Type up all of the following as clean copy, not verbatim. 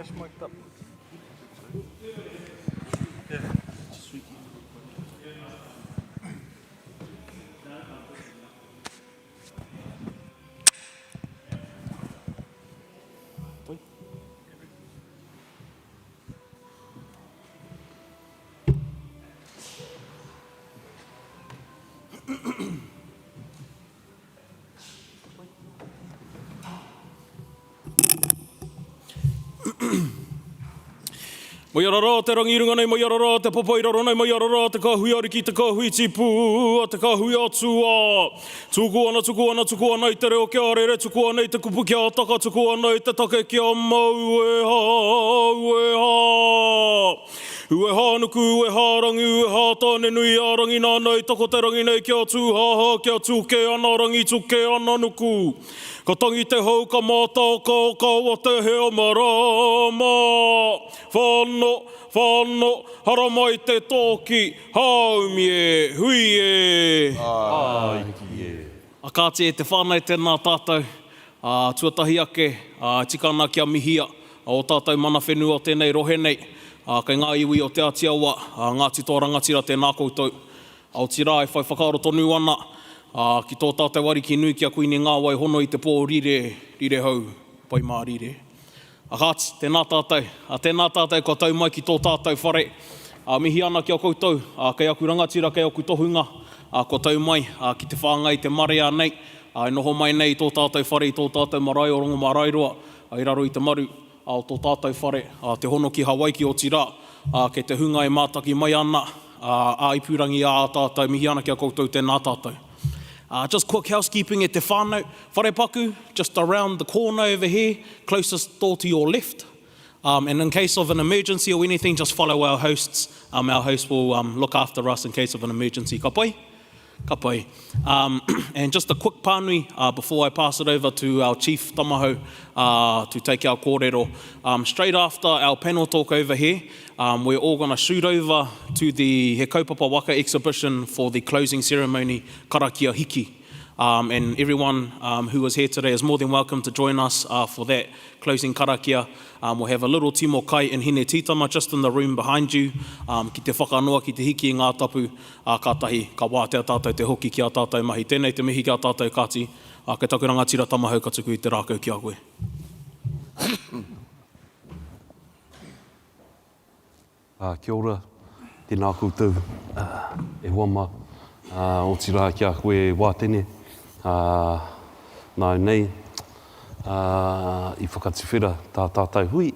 Josh mic'd up. Mo iarara te rangirunga nei, mo iarara te papairaro nei, mo iarara te kahui ariki, te kahui tipu, te kahui atua. Tuku ana i te reo kia rere, tuku ana i te kupu kia taka, tuku ana i te take kia mau e ha. Ue hā nuku, ue hā rangi, ue hā tāne nui a rangi nā nei, tako te rangi nei kia tūhaha, kia tūke ana rangi, tūke ana nuku. Ka tangi te hau, ka mātau, ka wa te heo marama. Whāno, hara mai te tōki, haumie, hui e. Ai, A kāte e te whānei tēnā tātou, tuatahi ake, tikana kia mihia, o tātou mana whenua tēnei rohenei. Kei ngā iwi o te Atiawa, Ngāti tō rangatira tēnā koutou. Aotirā e whai whakaaro tonu ana, ki tō tātou ariki nui kia kuini ngā wai hono i te pō rire hau, pai mā rire. Kāti, tēnā tātou, ka tau mai ki tō tātou whare. Mihi ana kia koutou, kei aku rangatira, kei aku tohunga, ko tau mai ki te whāngai te marea nei, e noho mai nei tō tātou whare, tō tātou marae o rongo marairoa, i raro i te maru. O tō tātou whare, te hono ki Hawaii ki o tirā, kei te hunga e mātaki mai ana, i purangi a tātou, mihi ana kia koutou tēnā tātou. Just quick housekeeping e te whānau, whare paku, just around the corner over here, closest door to your left. And in case of an emergency or anything, just follow our hosts. Our hosts will look after us in case of an emergency. Ka pai? Ka pai. And just a quick pānui before I pass it over to our Chief Tamahou to take our kōrero. Straight after our panel talk over here, we're all going to shoot over to the He Kaupapa Waka exhibition for the closing ceremony, Karakia Hiki. And everyone who was here today is more than welcome to join us for that closing karakia. We'll have a little timo kai in Hine Titama just in the room behind you. Ki te whakanoa, ki te hiki i ngā tapu, kātahi, ka wā te tātou te hoki ki a tātou mahi. Tēnei te mihi ki a tātou kāti, ke taku rangatira Tamahou ka tuku i te rākau ki a koe. Kia ora, tēnā koutou, e wama, o tira ki a koe wātene, nāu nei, i whakatiwhera tā tātou hui,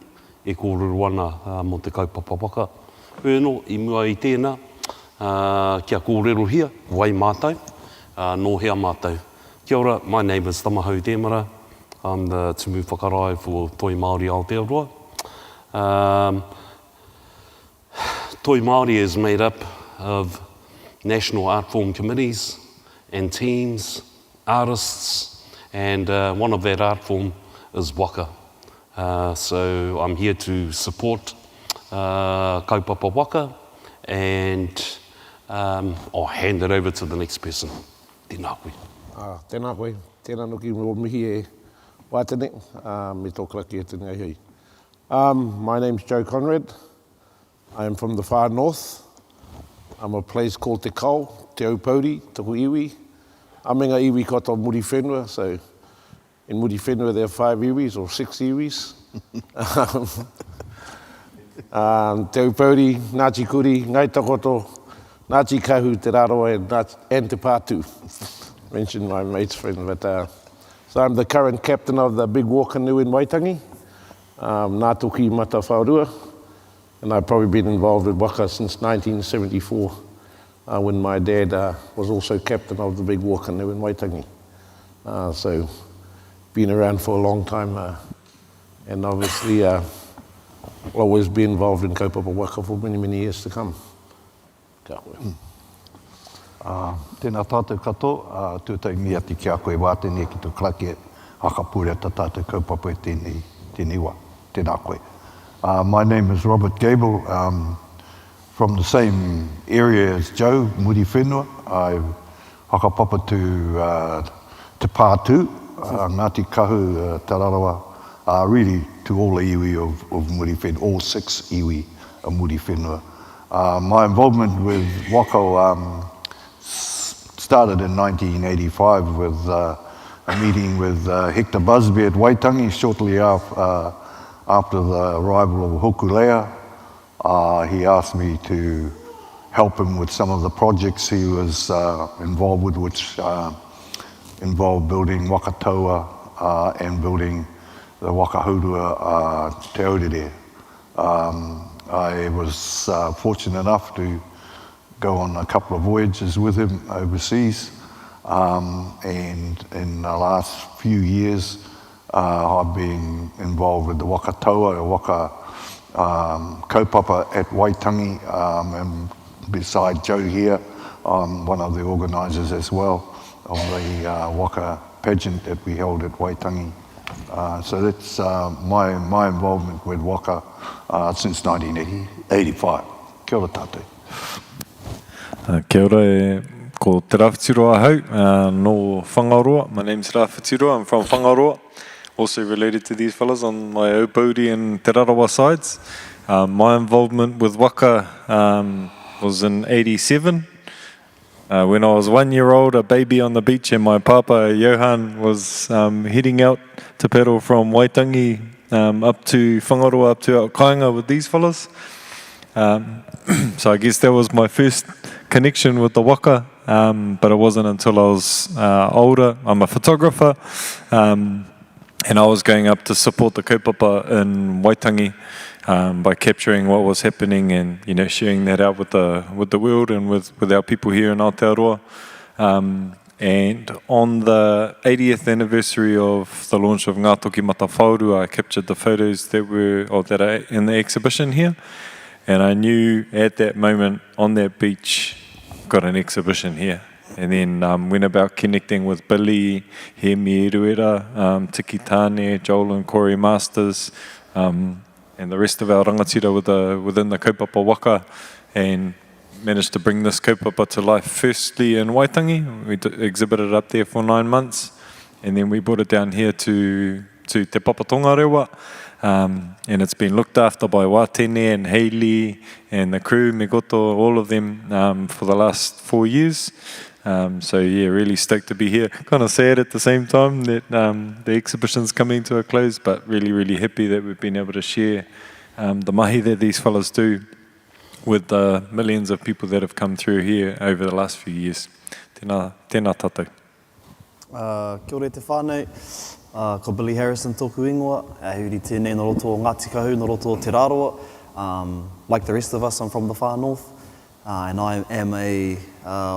e kōrero ana mo te kaupapa waka. Pēno, i mua i tēnā, kia kōrero hia, wai mātou, nō hea mātou. Kia ora, my name is Tamahou Temara. I'm the tumu whakarai for Toi Māori Aotearoa. Toi Māori is made up of national art form committees and teams, artists, and one of that art form is waka. So I'm here to support Kaupapa Waka, and I'll hand it over to the next person. Tēnā koe. Tēnā koe, tēnā nuki mo mihi e wātene, me tō kraki e tēnei hui. My name's Joe Conrad. I am from the far north. I'm a place called Te Kau, Te Aupauri, Taku Iwi. Amenga iwi koto muri whenua, so in muri whenua there are 5 iwis or 6 iwis. Te Aupauri, Ngāti Kuri, Ngai Takoto, Ngāti Kahu, Te Raroa and Te Pātū. Mentioned my mate's friend, but so I'm the current captain of the Big War Canoe in Waitangi, Ngā Toki Mata Whaurua, and I've probably been involved with waka since 1974. When my dad was also captain of the Big War Canoe in Waitangi. So, been around for a long time, and obviously I'll always be involved in Kaupapa Waka for many, many years to come. Tēnā tātou kato, tūtai mi ati ki a koe wātene ki tō klake hakapūrea tā tātou kaupapa e tēnei wā. Tēnā koe. My name is Robert Gabel. From the same area as Joe, muri whenua. I hakapapa to Te Pātū, Ngāti Kahu, Te Raroa, really to all the iwi of muri whenua, all 6 iwi of muri whenua. My involvement with Waka started in 1985 with a meeting with Hector Busby at Waitangi shortly after the arrival of Hokulea. He asked me to help him with some of the projects he was involved with, which involved building Wakatoa and building the Wakahaurua Te Aurere. I was fortunate enough to go on a couple of voyages with him overseas, and in the last few years I've been involved with the Wakatoa, the Waka Kaupapa at Waitangi, and beside Joe here, I'm one of the organisers as well of the Waka pageant that we held at Waitangi. So that's my involvement with Waka since 1985. Kia ora tātou. Kia ora ko te Rawhitiroa hau, no Whangaroa. My name's Rawhitiroa, I'm from Whangaroa. Also related to these fellas on my Ōpōuri and Te Rarawa sides. My involvement with Waka was in 87. When I was 1 year old, a baby on the beach, and my papa, Johan, was heading out to paddle from Waitangi up to Whangaroa, up to Kainga with these fellas. So I guess that was my first connection with the Waka, but it wasn't until I was older. I'm a photographer, and I was going up to support the kaupapa in Waitangi by capturing what was happening and, you know, sharing that out with the world and with our people here in Aotearoa. And on the 80th anniversary of the launch of Ngā Toki Mata Whaurua, I captured the photos that are in the exhibition here. And I knew at that moment on that beach, got an exhibition here. And then went about connecting with Billy, He Mieruera, Tiki Tane, Joel and Corey Masters, and the rest of our rangatira within the Kaupapa Waka, and managed to bring this kaupapa to life firstly in Waitangi. We exhibited up there for 9 months, and then we brought it down here to Te Papatonga Rewa. And it's been looked after by Watene and Hayley and the crew, Megoto, all of them for the last 4 years. So yeah, really stoked to be here. Kind of sad at the same time that the exhibition's coming to a close, but really, really happy that we've been able to share the mahi that these fellas do with the millions of people that have come through here over the last few years. Tēnā tātou. Kia ora te whānau. Ko Billy Harrison tōku ingoa, huri tēnei no roto o Ngāti Kahu, no roto o Te Raroa. Like the rest of us, I'm from the far north, and I am a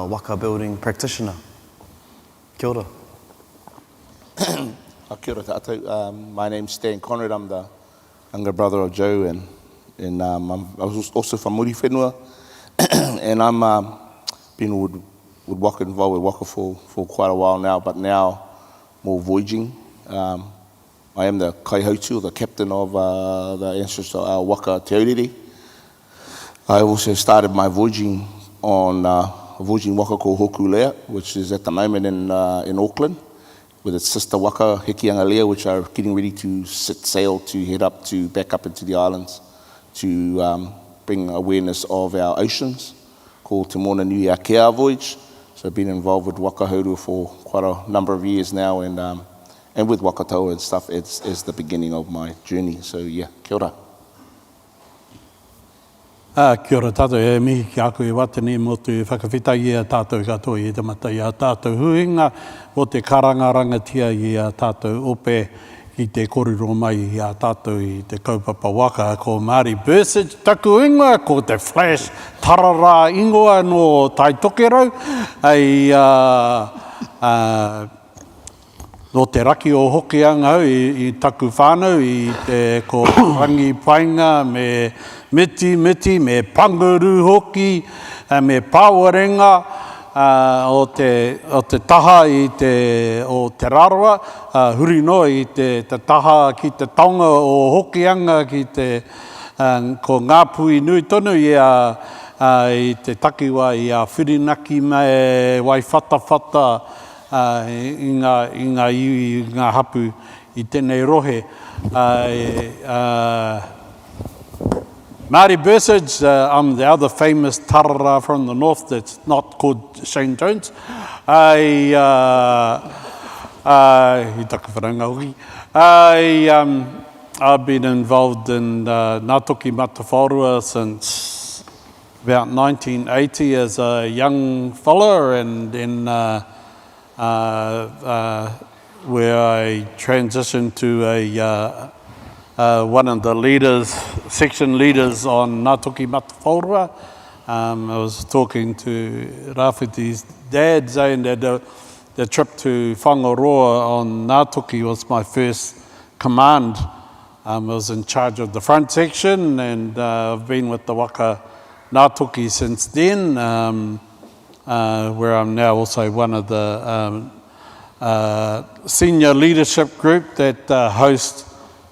waka building practitioner. Kia ora. Kia ora tātou. My name's Stan Conrad, I'm the younger brother of Joe, and I was also from Muri Whenua, and I'm been with Waka, involved with Waka for quite a while now, but now more voyaging. I am the kaihautu, the captain of the ancestral Waka Te Aurere. I also started my voyaging on a voyaging waka called Hokulea, which is at the moment in Auckland, with its sister waka, Hekiangalea, which are getting ready to set sail to head up to back up into the islands to bring awareness of our oceans, called Te Mona Nui a Kea voyage. So I've been involved with Wakahaurua for quite a number of years now, and with Wakatoa and stuff, it's the beginning of my journey. So yeah, kia ora. Kia ora tātou, e mihi ki aku e watene mo te whakawhitai i a tātou katoa i te mata i a tātou huinga o te karangarangatia i a tātou ope i te kōrero mai i a tātou i te kaupapa waka ko Martin Bercic taku ingoa, ko te flash tarara ingoa no tai tokerau, no te raki o hokianga i taku whānau i te ko rangi painga me miti, me panguru hoki, me pāwarenga o te taha o te Rarawa, huri no i te taha ki te taonga o hokianga ki te ko ngā pui nui tonu i te takiwa i a whirinaki me wai whatawhata i ngā hapu i tēnei rohe. Martin Bercic, I'm the other famous tarara from the north that's not called Shane Jones. He taka wharanga hoki. I've been involved in Ngātoki Matawhāorua since about 1980 as a young fella, and then where I transitioned to one of the leaders, section leaders on Ngātoki Matawhāorua. I was talking to Rawhiti's dad saying that the trip to Whangaroa on Ngātoki was my first command. I was in charge of the front section, and I've been with the Waka Ngātoki since then, where I'm now also one of the senior leadership group that hosts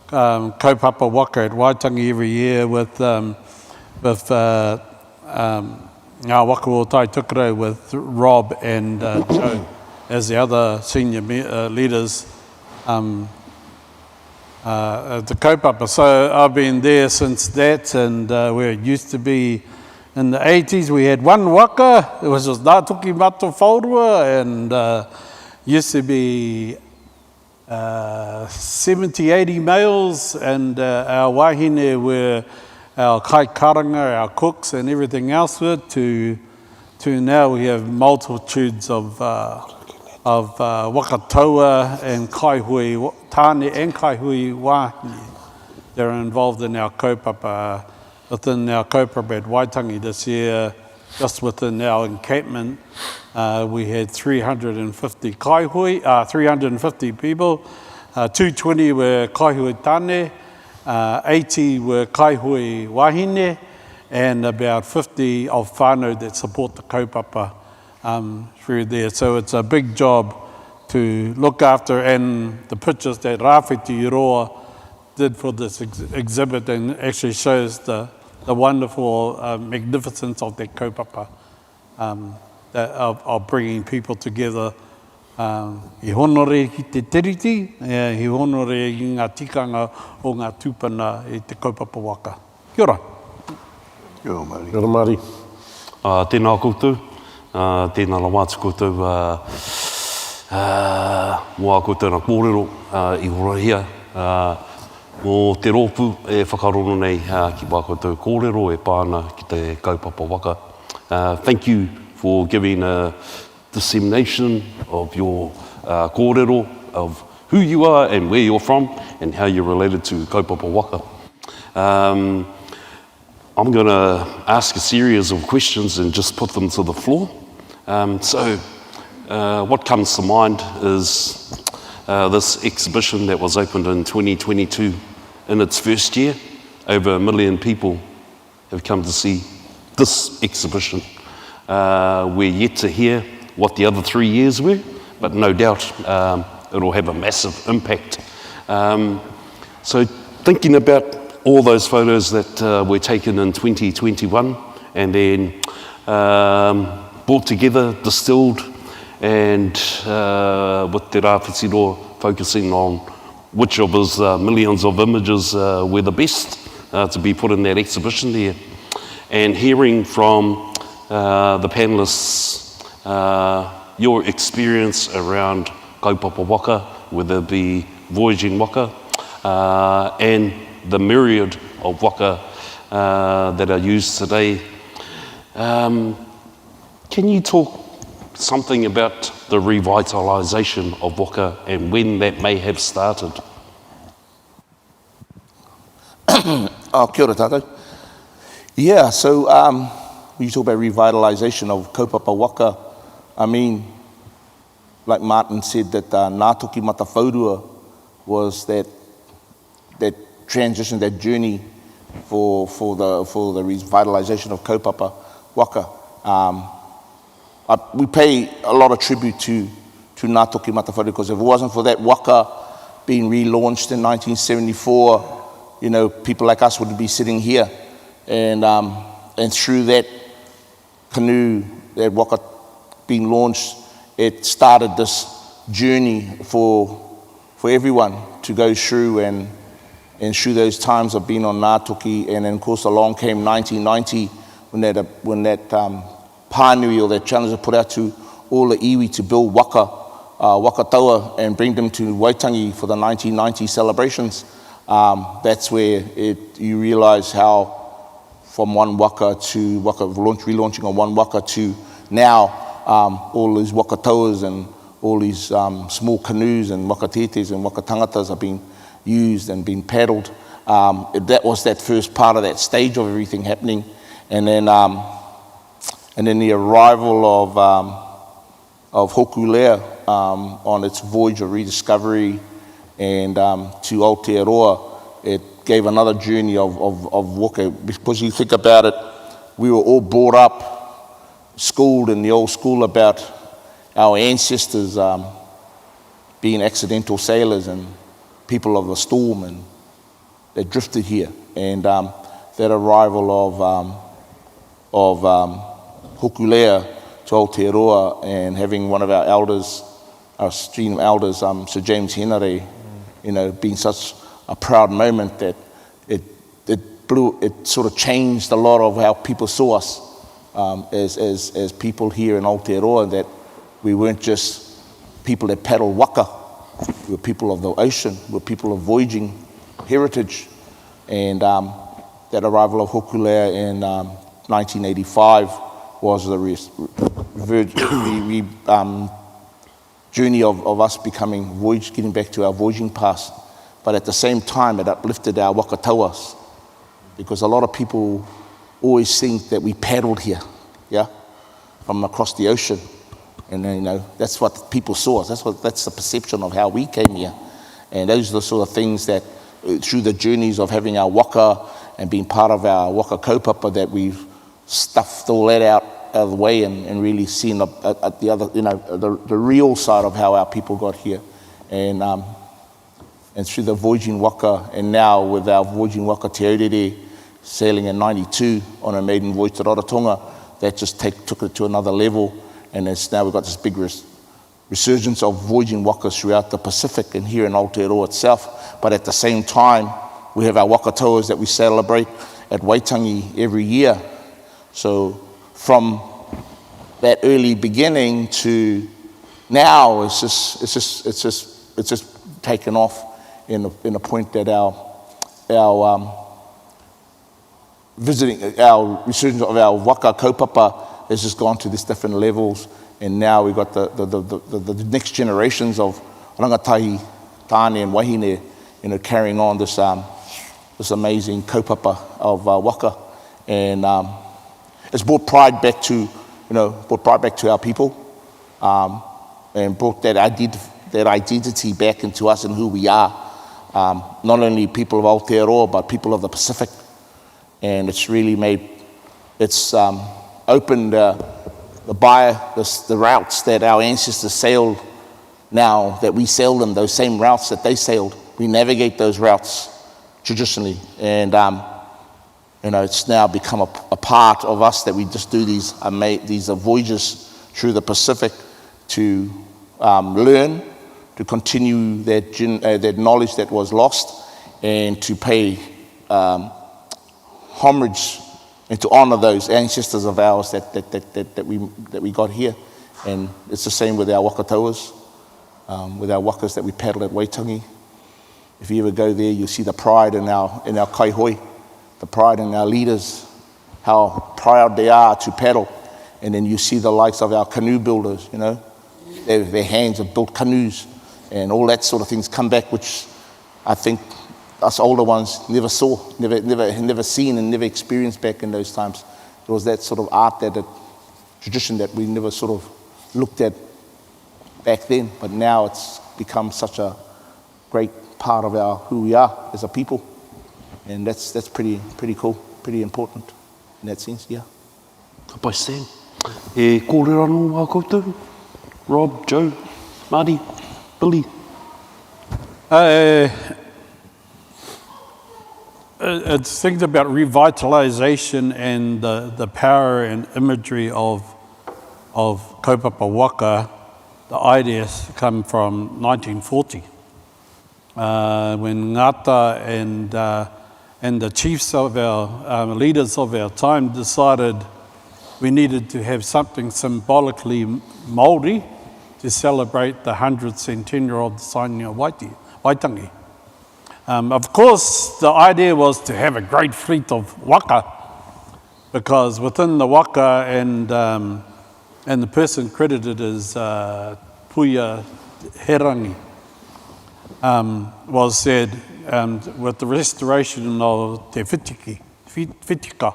Kaupapa Waka at Waitangi every year with Ngā Waka o Tai Tukaro with Rob and Joe as the other senior leaders at the Kaupapa. So I've been there since that, and where it used to be in the 80s, we had one waka, it was just Ngātoki Matawhāorua, and used to be 70, 80 males, and our wahine were our kai karanga, our cooks and everything else, to now we have multitudes of wakatoa and kaihui, tāne and kaihui wahine that are involved in our kaupapa, within our kaupapa at Waitangi this year. Just within our encampment, we had 350 kaihui, 350 people, 220 were kaihui tāne, 80 were kaihui wahine, and about 50 of whānau that support the kaupapa through there. So it's a big job to look after, and the pictures that Rawhitiroa did for this exhibit and actually shows the wonderful magnificence of that kaupapa, of bringing people together. I honore ki te tiriti, I honore i ngā tikanga o ngā tūpana i te kaupapa waka. Kia ora. Kia ora, Māori. Kia ora, Māori. Tēnā koutou, tēnā la wātu koutou, mua koutou na kōrero i horahia. Mō te rōpū e whakarono nei ki wā koutou kōrero e pāna ki te kaupapa waka. Thank you for giving a dissemination of your kōrero, of who you are and where you're from and how you're related to kaupapa waka. I'm going to ask a series of questions and just put them to the floor. What comes to mind is this exhibition that was opened in 2022. In its first year, over 1 million people have come to see this exhibition. We're yet to hear what the other 3 years were, but no doubt it'll have a massive impact. So thinking about all those photos that were taken in 2021 and then brought together, distilled, and with Te Rawhitiroa focusing on which of his millions of images were the best to be put in that exhibition there. And hearing from the panellists your experience around kaupapa waka, whether it be voyaging waka, and the myriad of waka that are used today. Can you talk something about the revitalisation of waka and when that may have started? Kia ora tātou. Yeah, so when you talk about revitalisation of kaupapa waka, I mean, like Martin said, that Ngātoki Matawhāorua was that transition, that journey for the revitalisation of kaupapa waka. We pay a lot of tribute to Ngātoki Matawhāorua, because if it wasn't for that waka being relaunched in 1974, you know, people like us wouldn't be sitting here. And through that canoe, that waka being launched, it started this journey for everyone to go through and through those times of being on Ngātoki. And then, of course, along came 1990 when that pānui or that challenge was put out to all the iwi to build waka taua and bring them to Waitangi for the 1990 celebrations. That's where you realise how from one waka to relaunching on one waka to now all these waka tauas and all these small canoes and wakatetes and wakatangatas are being used and being paddled. That was that first part of that stage of everything happening. And then the arrival of Hokulea on its voyage of rediscovery and to Aotearoa, it gave another journey of waka. Because you think about it, we were all brought up, schooled in the old school about our ancestors being accidental sailors and people of the storm, and they drifted here. And that arrival of Hokulea to Aotearoa and having one of our elders, our stream elders, Sir James Henare, being such a proud moment that it sort of changed a lot of how people saw us as people here in Aotearoa, that we weren't just people that paddle waka, we were people of the ocean, we were people of voyaging heritage. And that arrival of Hokulea in 1985 was the journey of us getting back to our voyaging past. But at the same time, it uplifted our waka tauas, because a lot of people always think that we paddled here, from across the ocean. And that's what people saw us. That's the perception of how we came here. And those are the sort of things that, through the journeys of having our waka and being part of our waka kaupapa, that we've stuffed all that out of the way and really seen at the other, the real side of how our people got here. And through the voyaging waka, and now with our voyaging waka Te Aurere sailing in 92 on a maiden voyage to Rarotonga, that just took it to another level. And now we've got this big resurgence of voyaging wakas throughout the Pacific and here in Aotearoa itself. But at the same time, we have our waka tauas that we celebrate at Waitangi every year. So from that early beginning to now, it's just taken off in a point that our resurgence of our waka kaupapa has just gone to these different levels, and now we've got the next generations of rangatahi, tāne and wahine, carrying on this amazing kaupapa of waka, and it's brought pride back to our people, and brought that identity back into us and who we are, not only people of Aotearoa but people of the Pacific, and it's really opened the routes that our ancestors sailed. Now that we sail them, those same routes that they sailed, we navigate those routes traditionally, and it's now become a part of us that we just do these voyages through the Pacific to learn, to continue that knowledge that was lost, and to pay homage and to honour those ancestors of ours that we got here. And it's the same with our waka tauas, with our wakas that we paddle at Waitangi. If you ever go there, you'll see the pride in our kaihoi, the pride in our leaders, how proud they are to paddle. And then you see the likes of our canoe builders, their hands have built canoes, and all that sort of things come back, which I think us older ones never saw, never seen and never experienced back in those times. There was that sort of art, that tradition that we never sort of looked at back then, but now it's become such a great part of who we are as a people, and that's pretty cool, pretty important in that sense, yeah. Ka pai Sam. E kōrero anō wā koutou? Rob, Joe, Marty, Billy. It's things about revitalisation and the power and imagery of Kaupapa Waka. The ideas come from 1940. when Ngāta and the chiefs of our leaders of our time decided we needed to have something symbolically Māori to celebrate the 100th centenary of the signing of Waitangi. Of course, the idea was to have a great fleet of waka, because within the waka and the person credited as Puia Herangi was said with the restoration of Te Whitika,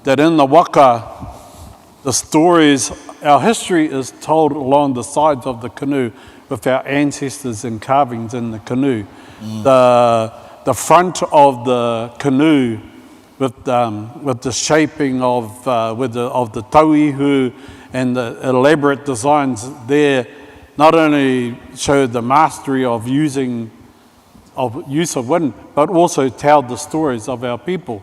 that in the waka, the stories, our history is told along the sides of the canoe with our ancestors and carvings in the canoe. The front of the canoe with the shaping of the tauihu and the elaborate designs there not only showed the mastery of use of wind, but also told the stories of our people.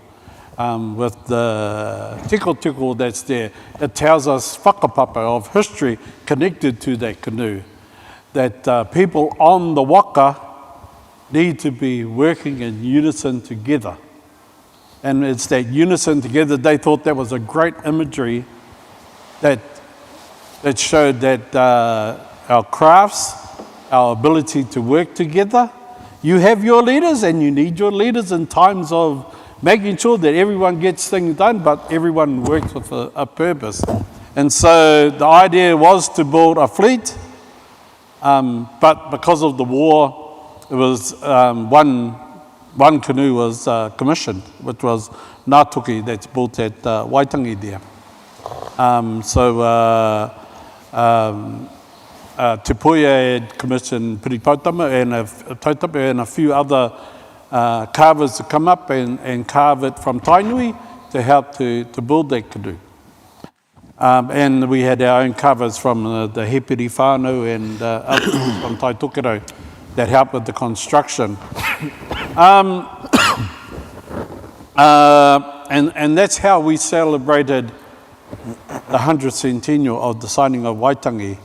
With the tiko that's there, it tells us whakapapa of history connected to that canoe, that people on the waka need to be working in unison together. And it's that unison together, they thought that was a great imagery that showed that our crafts, our ability to work together, you have your leaders and you need your leaders in times of making sure that everyone gets things done, but everyone works with a purpose. And so the idea was to build a fleet, but because of the war, it was one canoe was commissioned, which was Ngātuki, that's built at Waitangi there. Te Puia had commissioned Piri Tautapa and a few other carvers to come up and carve it from Tainui to help to build that canoe. And we had our own carvers from the Hepiri whānau and others from Tai Tokero that helped with the construction. And that's how we celebrated the 100th centennial of the signing of Waitangi,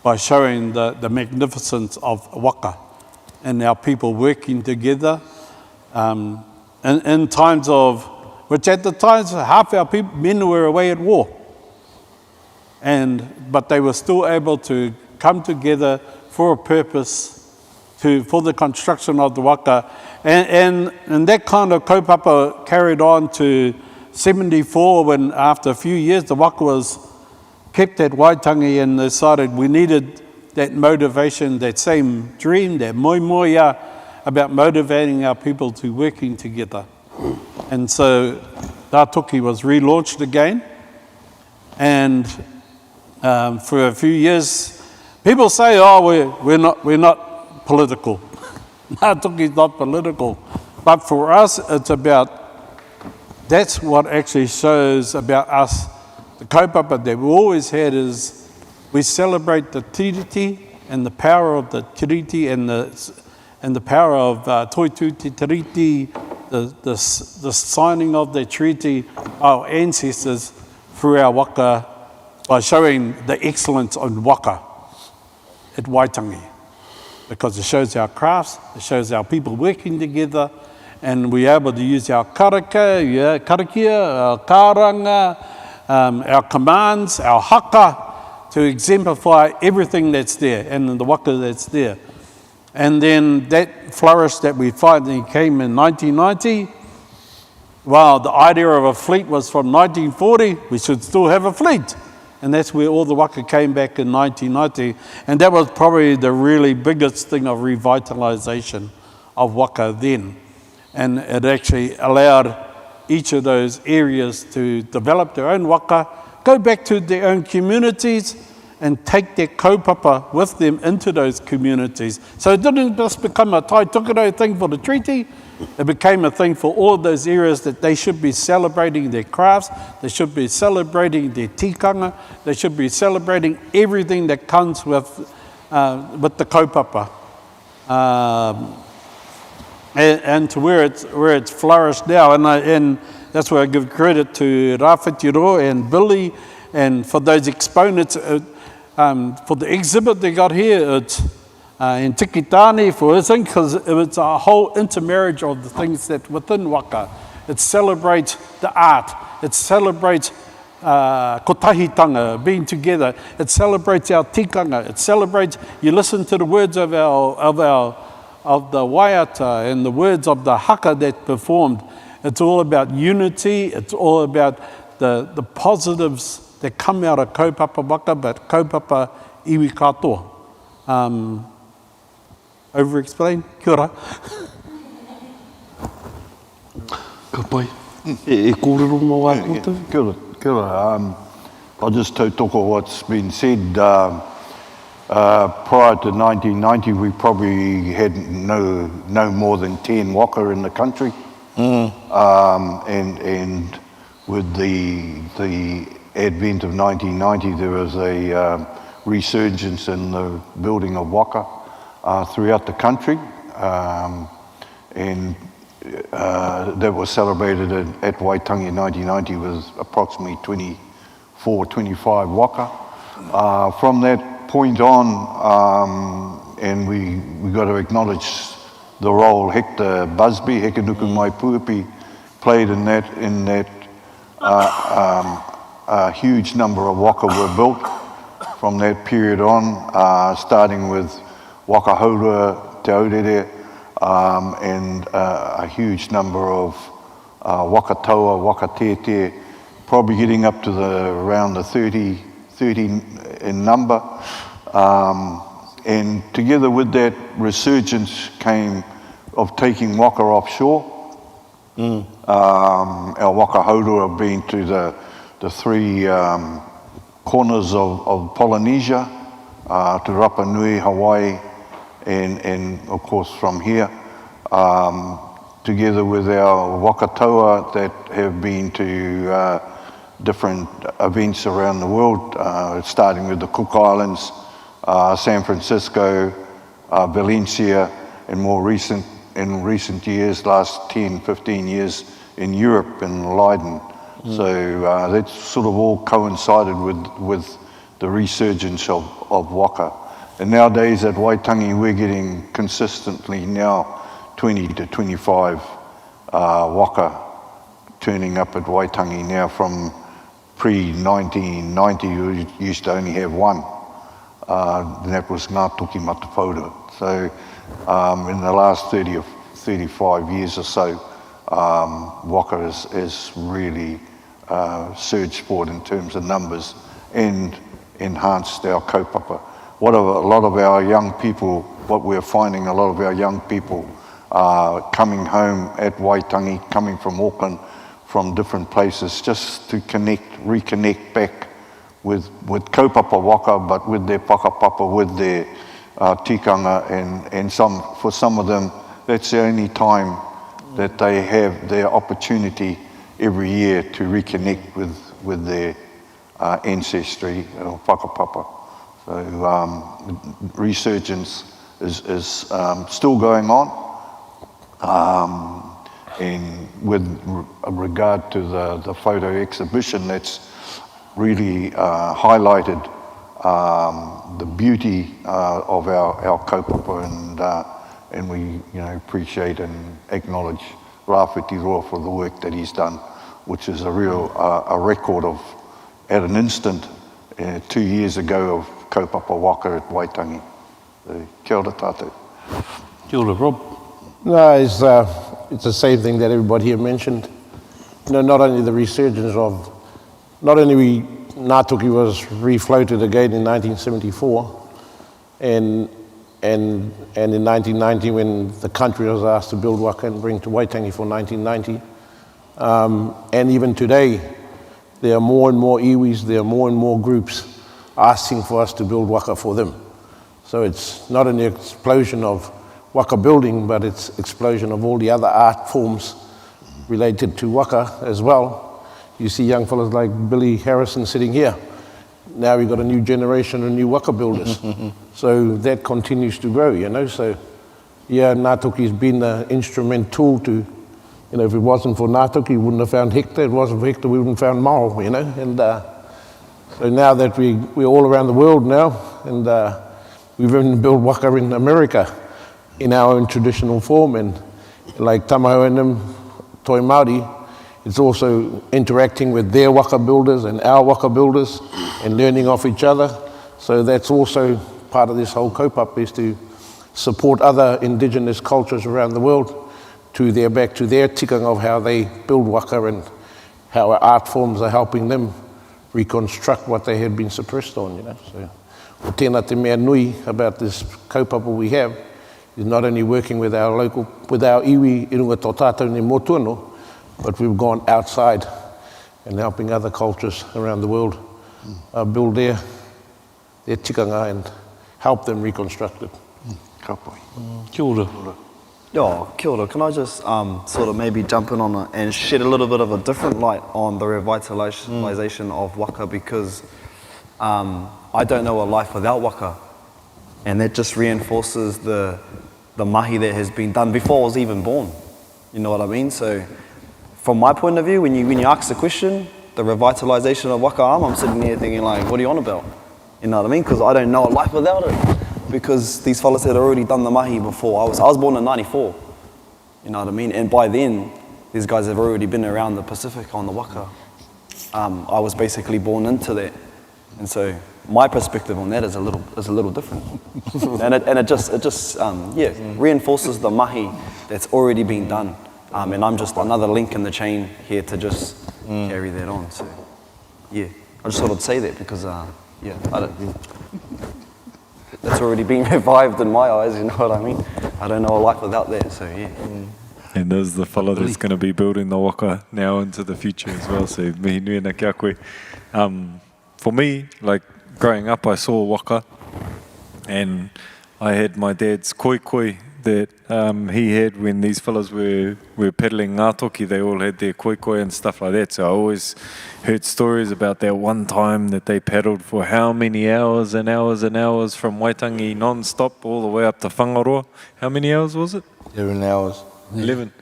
by showing the magnificence of waka and our people working together in times of, which at the times half our people, men were away at war, but they were still able to come together for a purpose, for the construction of the waka, and that kind of kaupapa carried on to 74, when after a few years the waka was kept at Waitangi and decided we needed that motivation, that same dream, that moimoia about motivating our people to working together. And so Ngātuki was relaunched again, and for a few years, people say, "Oh, we're not political." Ngātuki is not political, but for us, it's about. That's what actually shows about us. The kaupapa that we always had is we celebrate the tiriti and the power of the tiriti and the power of toitu te tiriti, the signing of the treaty, our ancestors through our waka, by showing the excellence of waka at Waitangi, because it shows our crafts, it shows our people working together, and we're able to use our karakia, our karanga, our commands, our haka, to exemplify everything that's there, and the waka that's there. And then that flourish that we finally came in 1990, well, the idea of a fleet was from 1940, we should still have a fleet. And that's where all the waka came back in 1990. And that was probably the really biggest thing of revitalisation of waka then. And it actually allowed each of those areas to develop their own waka, go back to their own communities, and take their kaupapa with them into those communities. So it didn't just become a Tai Tokero thing for the treaty, it became a thing for all of those areas that they should be celebrating their crafts, they should be celebrating their tikanga, they should be celebrating everything that comes with the kaupapa. And to where it's flourished now, and that's where I give credit to Rawhitiroa and Billy, and for those exponents, for the exhibit they got here, in Tikitani for his thing, because it's a whole intermarriage of the things that within waka. It celebrates the art. It celebrates kotahitanga, being together. It celebrates our tikanga. It celebrates, you listen to the words of the waiata and the words of the haka that performed. It's all about unity. It's all about the positives that come out of Kaupapa Waka, but Kaupapa iwi katoa. Over-explain? Kia ora. Ka pai. E kōrero mō wā kōtou? Kia ora, kia ora. I'll just tautoko what's been said. Prior to 1990, we probably had no more than 10 waka in the country. And with the advent of 1990, there was a resurgence in the building of waka throughout the country. And that was celebrated at Waitangi in 1990 with approximately 24, 25 waka. From that point on, and we got to acknowledge the role Hector Busby, Hekanuku Mai Puapi, played in that a huge number of waka were built from that period on, starting with Waka Haurua, Te Aurere, and a huge number of waka taua, waka tete, probably getting up to around the 30 in number. And together with that resurgence came of taking waka offshore. Our waka haurua being to the three corners of Polynesia, to Rapa Nui, Hawaii, and of course from here, together with our waka taua that have been to different events around the world, starting with the Cook Islands, San Francisco, Valencia, and in recent years, last 10, 15 years, in Europe and Leiden. So that sort of all coincided with the resurgence of waka. And nowadays at Waitangi, we're getting consistently now 20 to 25 waka turning up at Waitangi now. From pre-1990, we used to only have one. And that was Ngā Toki Matawhauria. So in the last 30 or 35 years or so, waka has really surged forward in terms of numbers and enhanced our kaupapa. What we're finding, a lot of our young people coming home at Waitangi, coming from Auckland, from different places, just to reconnect back with kaupapa waka, but with their whakapapa, with their tikanga, and for some of them, that's the only time that they have their opportunity every year to reconnect with their ancestry or whakapapa. So resurgence is still going on. And with regard to the photo exhibition, that's really highlighted the beauty of our kaupapa, and we appreciate and acknowledge Rawhitiroa for the work that he's done, which is a real record of, at an instant, 2 years ago, of Kaupapa Waka at Waitangi. Kia ora tātou. Kia ora, Rob. No, it's the same thing that everybody here mentioned. Not only the resurgence of, not only Ngā Toki was refloated again in 1974, and in 1990 when the country was asked to build waka and bring to Waitangi for 1990. And even today, there are more and more iwis, there are more and more groups asking for us to build waka for them. So it's not an explosion of waka building, but it's explosion of all the other art forms related to waka as well. You see young fellas like Billy Harrison sitting here. Now we've got a new generation of new waka builders. So that continues to grow, So, yeah, Ngā Toki's been an instrumental to, if it wasn't for Ngā Toki, we wouldn't have found Hector. If it wasn't for Hector, we wouldn't have found Maro, And so now that we're all around the world now, and We've even built waka in America in our own traditional form, and like Tamahou and them, Toi Māori, it's also interacting with their waka builders and our waka builders and learning off each other. So that's also part of this whole kaupapa, is to support other indigenous cultures around the world back to their tikanga of how they build waka and how our art forms are helping them reconstruct what they had been suppressed on, you know. So, o tēnā te mea nui about this kaupapa we have is not only working with our iwi i runga tō tātou ne motuano, but we've gone outside and helping other cultures around the world build their tikanga and help them reconstruct it. Kia ora. Yeah, kia ora. Can I just sort of maybe jump in on it and shed a little bit of a different light on the revitalisation of waka, because I don't know a life without waka, and that just reinforces the mahi that has been done before I was even born. You know what I mean? So from my point of view, when you ask the question, the revitalisation of waka, I'm sitting there thinking like, what are you on about? You know what I mean? Because I don't know a life without it. Because these fellas had already done the mahi before. I was born in 94, you know what I mean? And by then, these guys have already been around the Pacific on the waka. I was basically born into that. And so my perspective on that is a little different. and it just reinforces the mahi that's already been done. And I'm just another link in the chain here to just carry that on. So yeah, I just thought I'd say that because that's already been revived in my eyes, you know what I mean? I don't know a life without that, so yeah. And there's the fella that's going to be building the waka now into the future as well, so mihi nui ana kia koe. For me, like growing up, I saw waka, and I had my dad's koi that he had when these fellas were peddling ngā toki. They all had their koi and stuff like that. So I always heard stories about that one time that they paddled for how many hours and hours and hours from Waitangi non-stop all the way up to Whangaroa. How many hours was it? 11 hours. 11.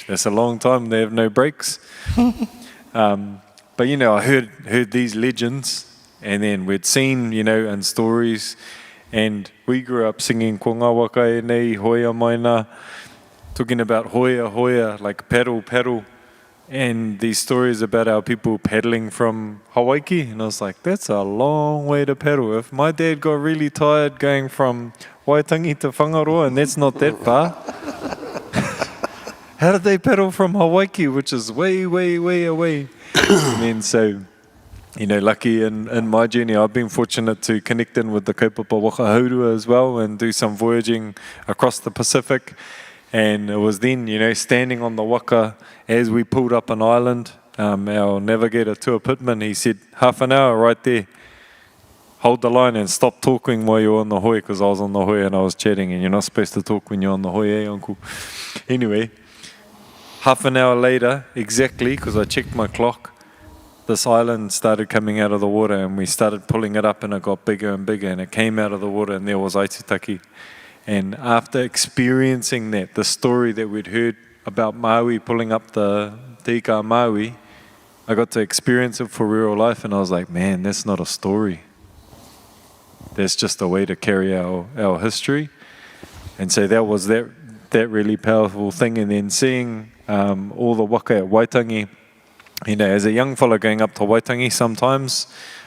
That's a long time. They have no breaks. But, you know, I heard these legends, and then we'd seen, you know, in stories. And we grew up singing Ko ngā waka e nei, hoia maina, talking about hoia, like paddle. And these stories about our people paddling from Hawaii. And I was like, that's a long way to paddle. If my dad got really tired going from Waitangi to Whangaroa, and that's not that far, how did they paddle from Hawaii, which is way, way, way away? And then so, you know, lucky in my journey, I've been fortunate to connect in with the Kaupapa Waka Haurua as well and do some voyaging across the Pacific. And it was then, you know, standing on the waka as we pulled up an island. Our navigator, Tua Pittman, he said, half an hour right there. Hold the line and stop talking while you're on the hoi, because I was on the hoi and I was chatting, and you're not supposed to talk when you're on the hoi, eh, uncle? Anyway, half an hour later, exactly, because I checked my clock, this island started coming out of the water, and we started pulling it up, and it got bigger and bigger, and it came out of the water, and there was Aitutaki. And after experiencing that, the story that we'd heard about Maui pulling up the tika Maui, I got to experience it for real life, and I was like, man, that's not a story. That's just a way to carry our history. And so that was that really powerful thing. And then seeing all the waka at Waitangi, you know, as a young fella going up to Waitangi sometimes,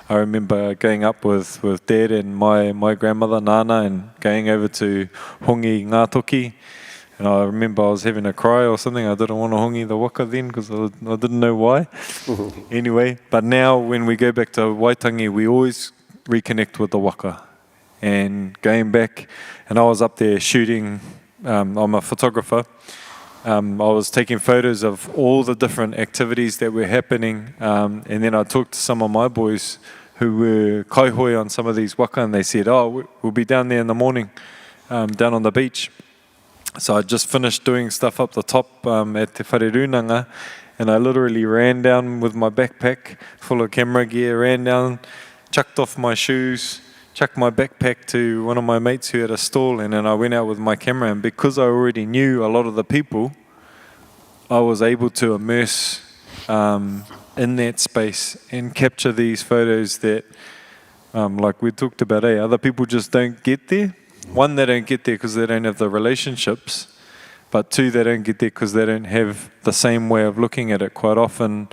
I remember going up with Dad and my grandmother, Nana, and going over to hongi ngā toki. And I remember I was having a cry or something. I didn't want to hongi the waka then because I didn't know why. Anyway, but now when we go back to Waitangi, we always reconnect with the waka. And going back, and I was up there shooting, I'm a photographer. I was taking photos of all the different activities that were happening, and then I talked to some of my boys who were kaihoi on some of these waka, and they said, oh, we'll be down there in the morning, down on the beach. So I just finished doing stuff up the top at Te Wharerunanga, and I literally ran down with my backpack full of camera gear, ran down, chucked off my shoes, chucked my backpack to one of my mates who had a stall, and then I went out with my camera. And because I already knew a lot of the people, I was able to immerse in that space and capture these photos that like we talked about, other people just don't get there. One, they don't get there because they don't have the relationships, but two, they don't get there because they don't have the same way of looking at it. Quite often,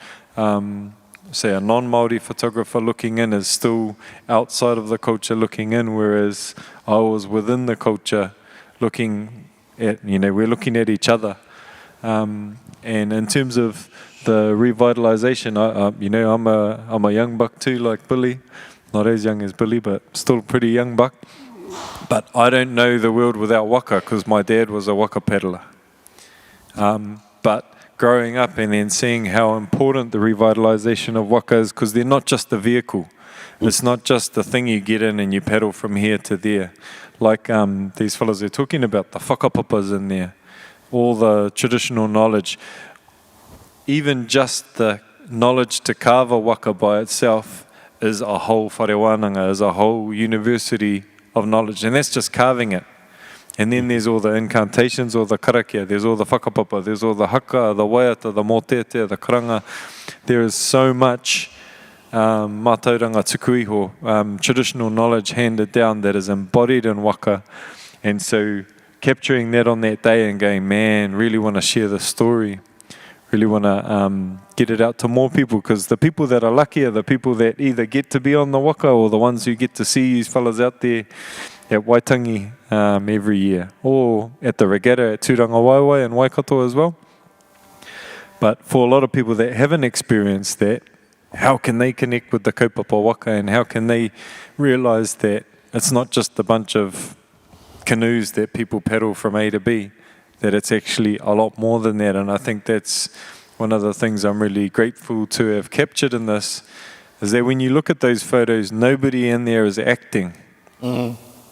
say a non-Māori photographer looking in is still outside of the culture looking in, whereas I was within the culture looking at, we're looking at each other. And in terms of the revitalization, I'm a young buck too, like Billy. Not as young as Billy, but still a pretty young buck. But I don't know the world without waka because my dad was a waka paddler. But growing up and then seeing how important the revitalization of waka is, because they're not just a vehicle. It's not just the thing you get in and you paddle from here to there. Like these fellas are talking about, the whakapapas in there, all the traditional knowledge. Even just the knowledge to carve a waka by itself is a whole whare wānanga, is a whole university of knowledge, and that's just carving it. And then there's all the incantations, all the karakia, there's all the whakapapa, there's all the haka, the waiata, the motete, the karanga. There is so much mātauranga tuku iho, traditional knowledge handed down that is embodied in waka. And so capturing that on that day and going, man, really want to share the story, really want to get it out to more people, because the people that are lucky are the people that either get to be on the waka or the ones who get to see these fellas out there at Waitangi every year, or at the regatta at Tūranga Waiwai and Waikato as well. But for a lot of people that haven't experienced that, how can they connect with the Kaupapa Waka, and how can they realise that it's not just a bunch of canoes that people paddle from A to B, that it's actually a lot more than that. And I think that's one of the things I'm really grateful to have captured in this, is that when you look at those photos, nobody in there is acting.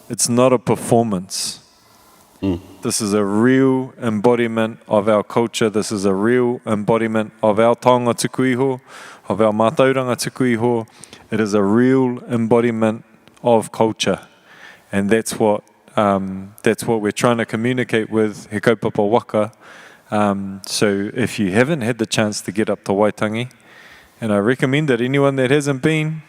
It's not a performance. This is a real embodiment of our culture. This is a real embodiment of our taonga tuku iho, of our mātauranga tuku iho. It is a real embodiment of culture. And that's what we're trying to communicate with He Kaupapa Waka. So if you haven't had the chance to get up to Waitangi, and I recommend that anyone that hasn't been,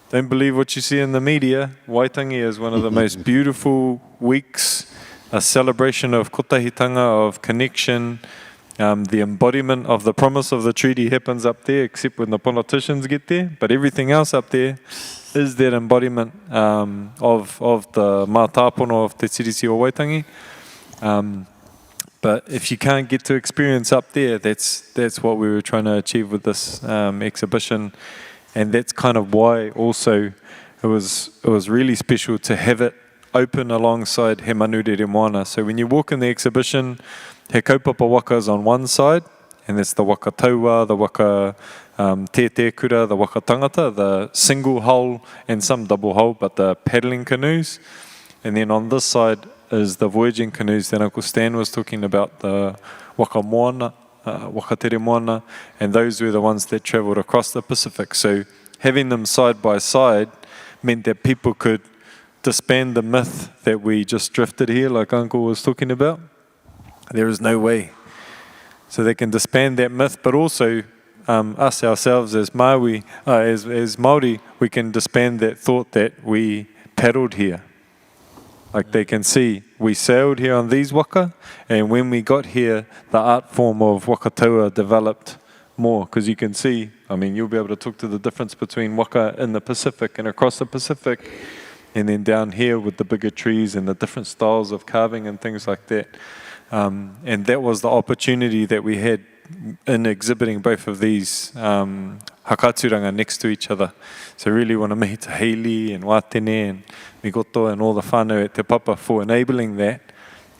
don't believe what you see in the media. Waitangi is one of the most beautiful weeks, a celebration of kotahitanga, of connection. The embodiment of the promise of the treaty happens up there, except when the politicians get there. But everything else up there is that embodiment of the mātāpono of Te Tiriti o Waitangi. But if you can't get to experience up there, that's what we were trying to achieve with this exhibition. And that's kind of why also it was really special to have it open alongside He Manurere Moana. So when you walk in the exhibition, He Kaupapa Waka is on one side, and that's the waka taua, the waka te kura, the waka tangata, the single hull and some double hull, but the paddling canoes. And then on this side is the voyaging canoes that Uncle Stan was talking about, the waka moana, waka tere moana, and those were the ones that travelled across the Pacific. So having them side by side meant that people could disband the myth that we just drifted here, like Uncle was talking about. There is no way. So they can disband that myth, but also us ourselves as Maui, as Māori, we can disband that thought that we paddled here. Like they can see, we sailed here on these waka, and when we got here, the art form of waka taua developed more, because you can see, I mean, you'll be able to talk to the difference between waka in the Pacific and across the Pacific, and then down here with the bigger trees and the different styles of carving and things like that. And that was the opportunity that we had in exhibiting both of these hakaturanga next to each other. So really want to meet Hailey and Watene and Migoto and all the whānau at Te Papa for enabling that,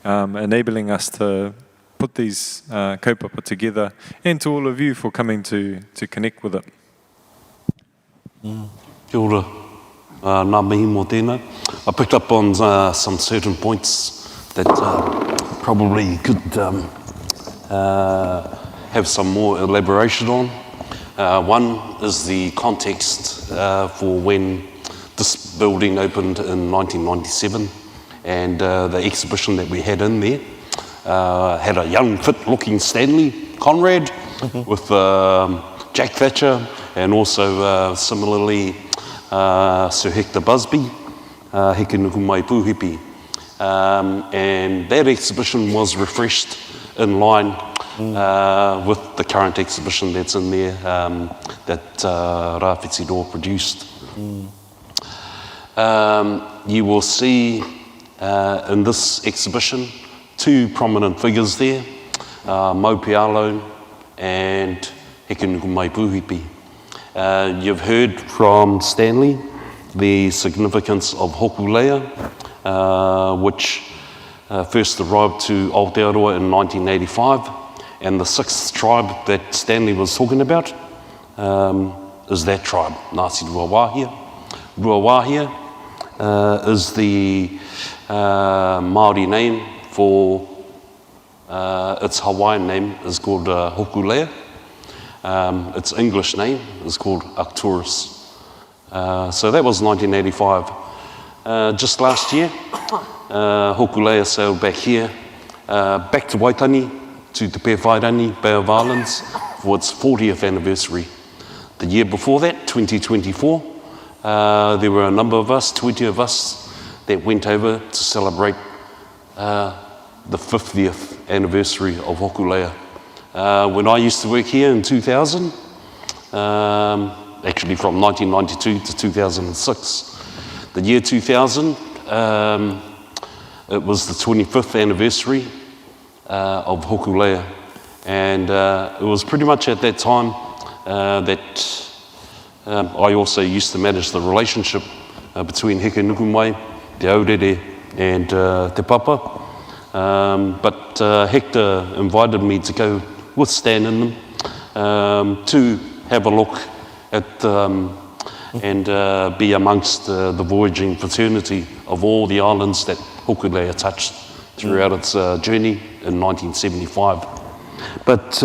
enabling us to put these kaupapa together, and to all of you for coming to connect with it. Kia ora, nā mihi mō tēnā. I picked up on some certain points that probably could have some more elaboration on. One is the context for when this building opened in 1997, and the exhibition that we had in there had a young, fit-looking Stanley Conrad with Jack Thatcher, and also similarly Sir Hector Busby, Heke Nuku Mai Pūhipi. And that exhibition was refreshed in line with the current exhibition that's in there that Rawhitiroa produced. You will see in this exhibition two prominent figures there, Maupealo and Heke Nuku Mai Pūhipi. You've heard from Stanley the significance of Hokulea, which first arrived to Aotearoa in 1985, and the sixth tribe that Stanley was talking about is that tribe, Ngāti Ruawahia. Ruawahia is the Māori name for its Hawaiian name is called Hokulea. Its English name is called Arcturus. So that was 1985. Just last year, Hokulea sailed back here, back to Waitangi, to Te Pewhairangi Bay of Islands for its 40th anniversary. The year before that, 2024, there were a number of us, 20 of us, that went over to celebrate the 50th anniversary of Hokulea. When I used to work here in 2000, actually from 1992 to 2006, the year 2000, it was the 25th anniversary of Hokulea, and it was pretty much at that time that I also used to manage the relationship between Heke Nuku Mai, Te Aurere and Te Papa, but Hector invited me to go with Stan in them to have a look at and be amongst the voyaging fraternity of all the islands that Hokulea touched throughout its journey in 1975. But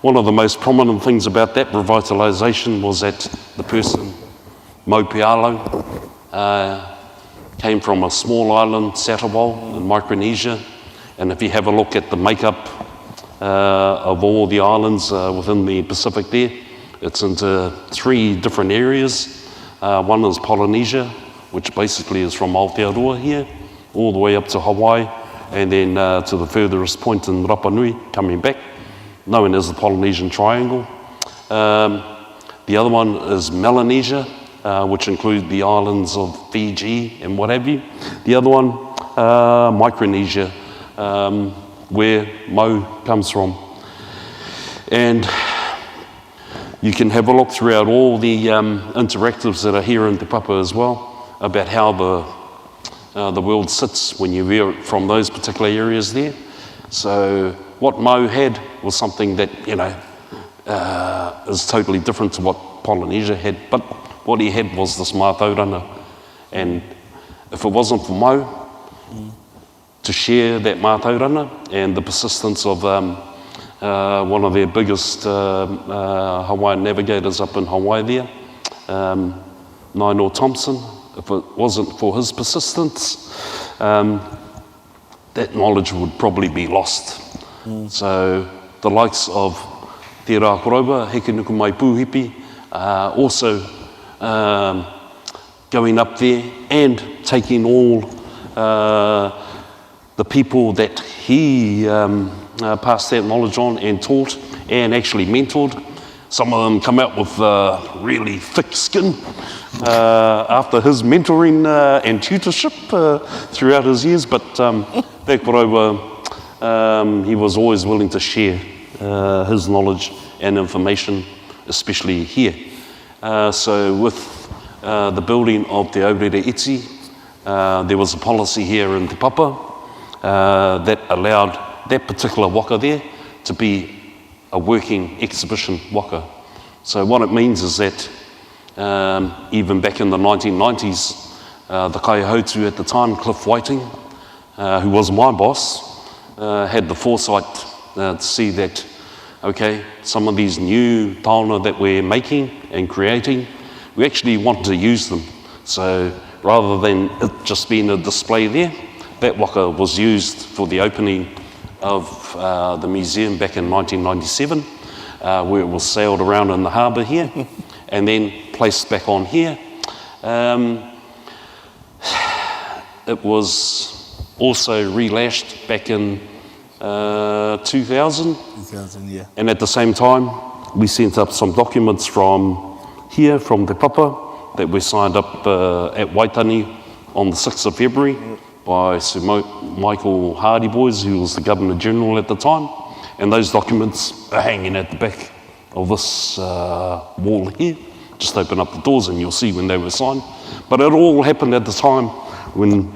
one of the most prominent things about that revitalisation was that the person, Maupealo, came from a small island, Satawal, in Micronesia, and if you have a look at the makeup of all the islands within the Pacific there, it's into three different areas. One is Polynesia, which basically is from Aotearoa here, all the way up to Hawaii, and then to the furthest point in Rapa Nui, coming back, known as the Polynesian Triangle. The other one is Melanesia, which include the islands of Fiji and what have you. The other one, Micronesia, where Mo comes from. And you can have a look throughout all the interactives that are here in Te Papa as well, about how the world sits when you view it from those particular areas there. So what Mo had was something that, you know, is totally different to what Polynesia had, but what he had was this mātauranga. And if it wasn't for Mo to share that mātauranga and the persistence of one of their biggest Hawaiian navigators up in Hawaii there, Nainoa Thompson, if it wasn't for his persistence, that knowledge would probably be lost. So the likes of Te Rākoroba, Heke Nuku Mai Pūhipi, also going up there and taking all the people that he passed that knowledge on and taught and actually mentored. Some of them come out with really thick skin after his mentoring and tutorship throughout his years, but Te Kōrero, he was always willing to share his knowledge and information, especially here. So with the building of Te Aurere Iti, there was a policy here in Te Papa that allowed that particular waka there to be a working exhibition waka. So what it means is that even back in the 1990s, the kaiahoutu at the time, Cliff Whiting, who was my boss, had the foresight to see that, okay, some of these new taona that we're making and creating, we actually want to use them. So rather than it just being a display there, that waka was used for the opening of the museum back in 1997, where it was sailed around in the harbour here, and then placed back on here It was also relashed back in 2000. 2000, yeah. And at the same time, we sent up some documents from here, from Te Papa, that were signed up at Waitangi on the 6th of February by Sir Michael Hardy Boys, who was the Governor General at the time. And those documents are hanging at the back of this wall here. Just open up the doors and you'll see when they were signed. But it all happened at the time when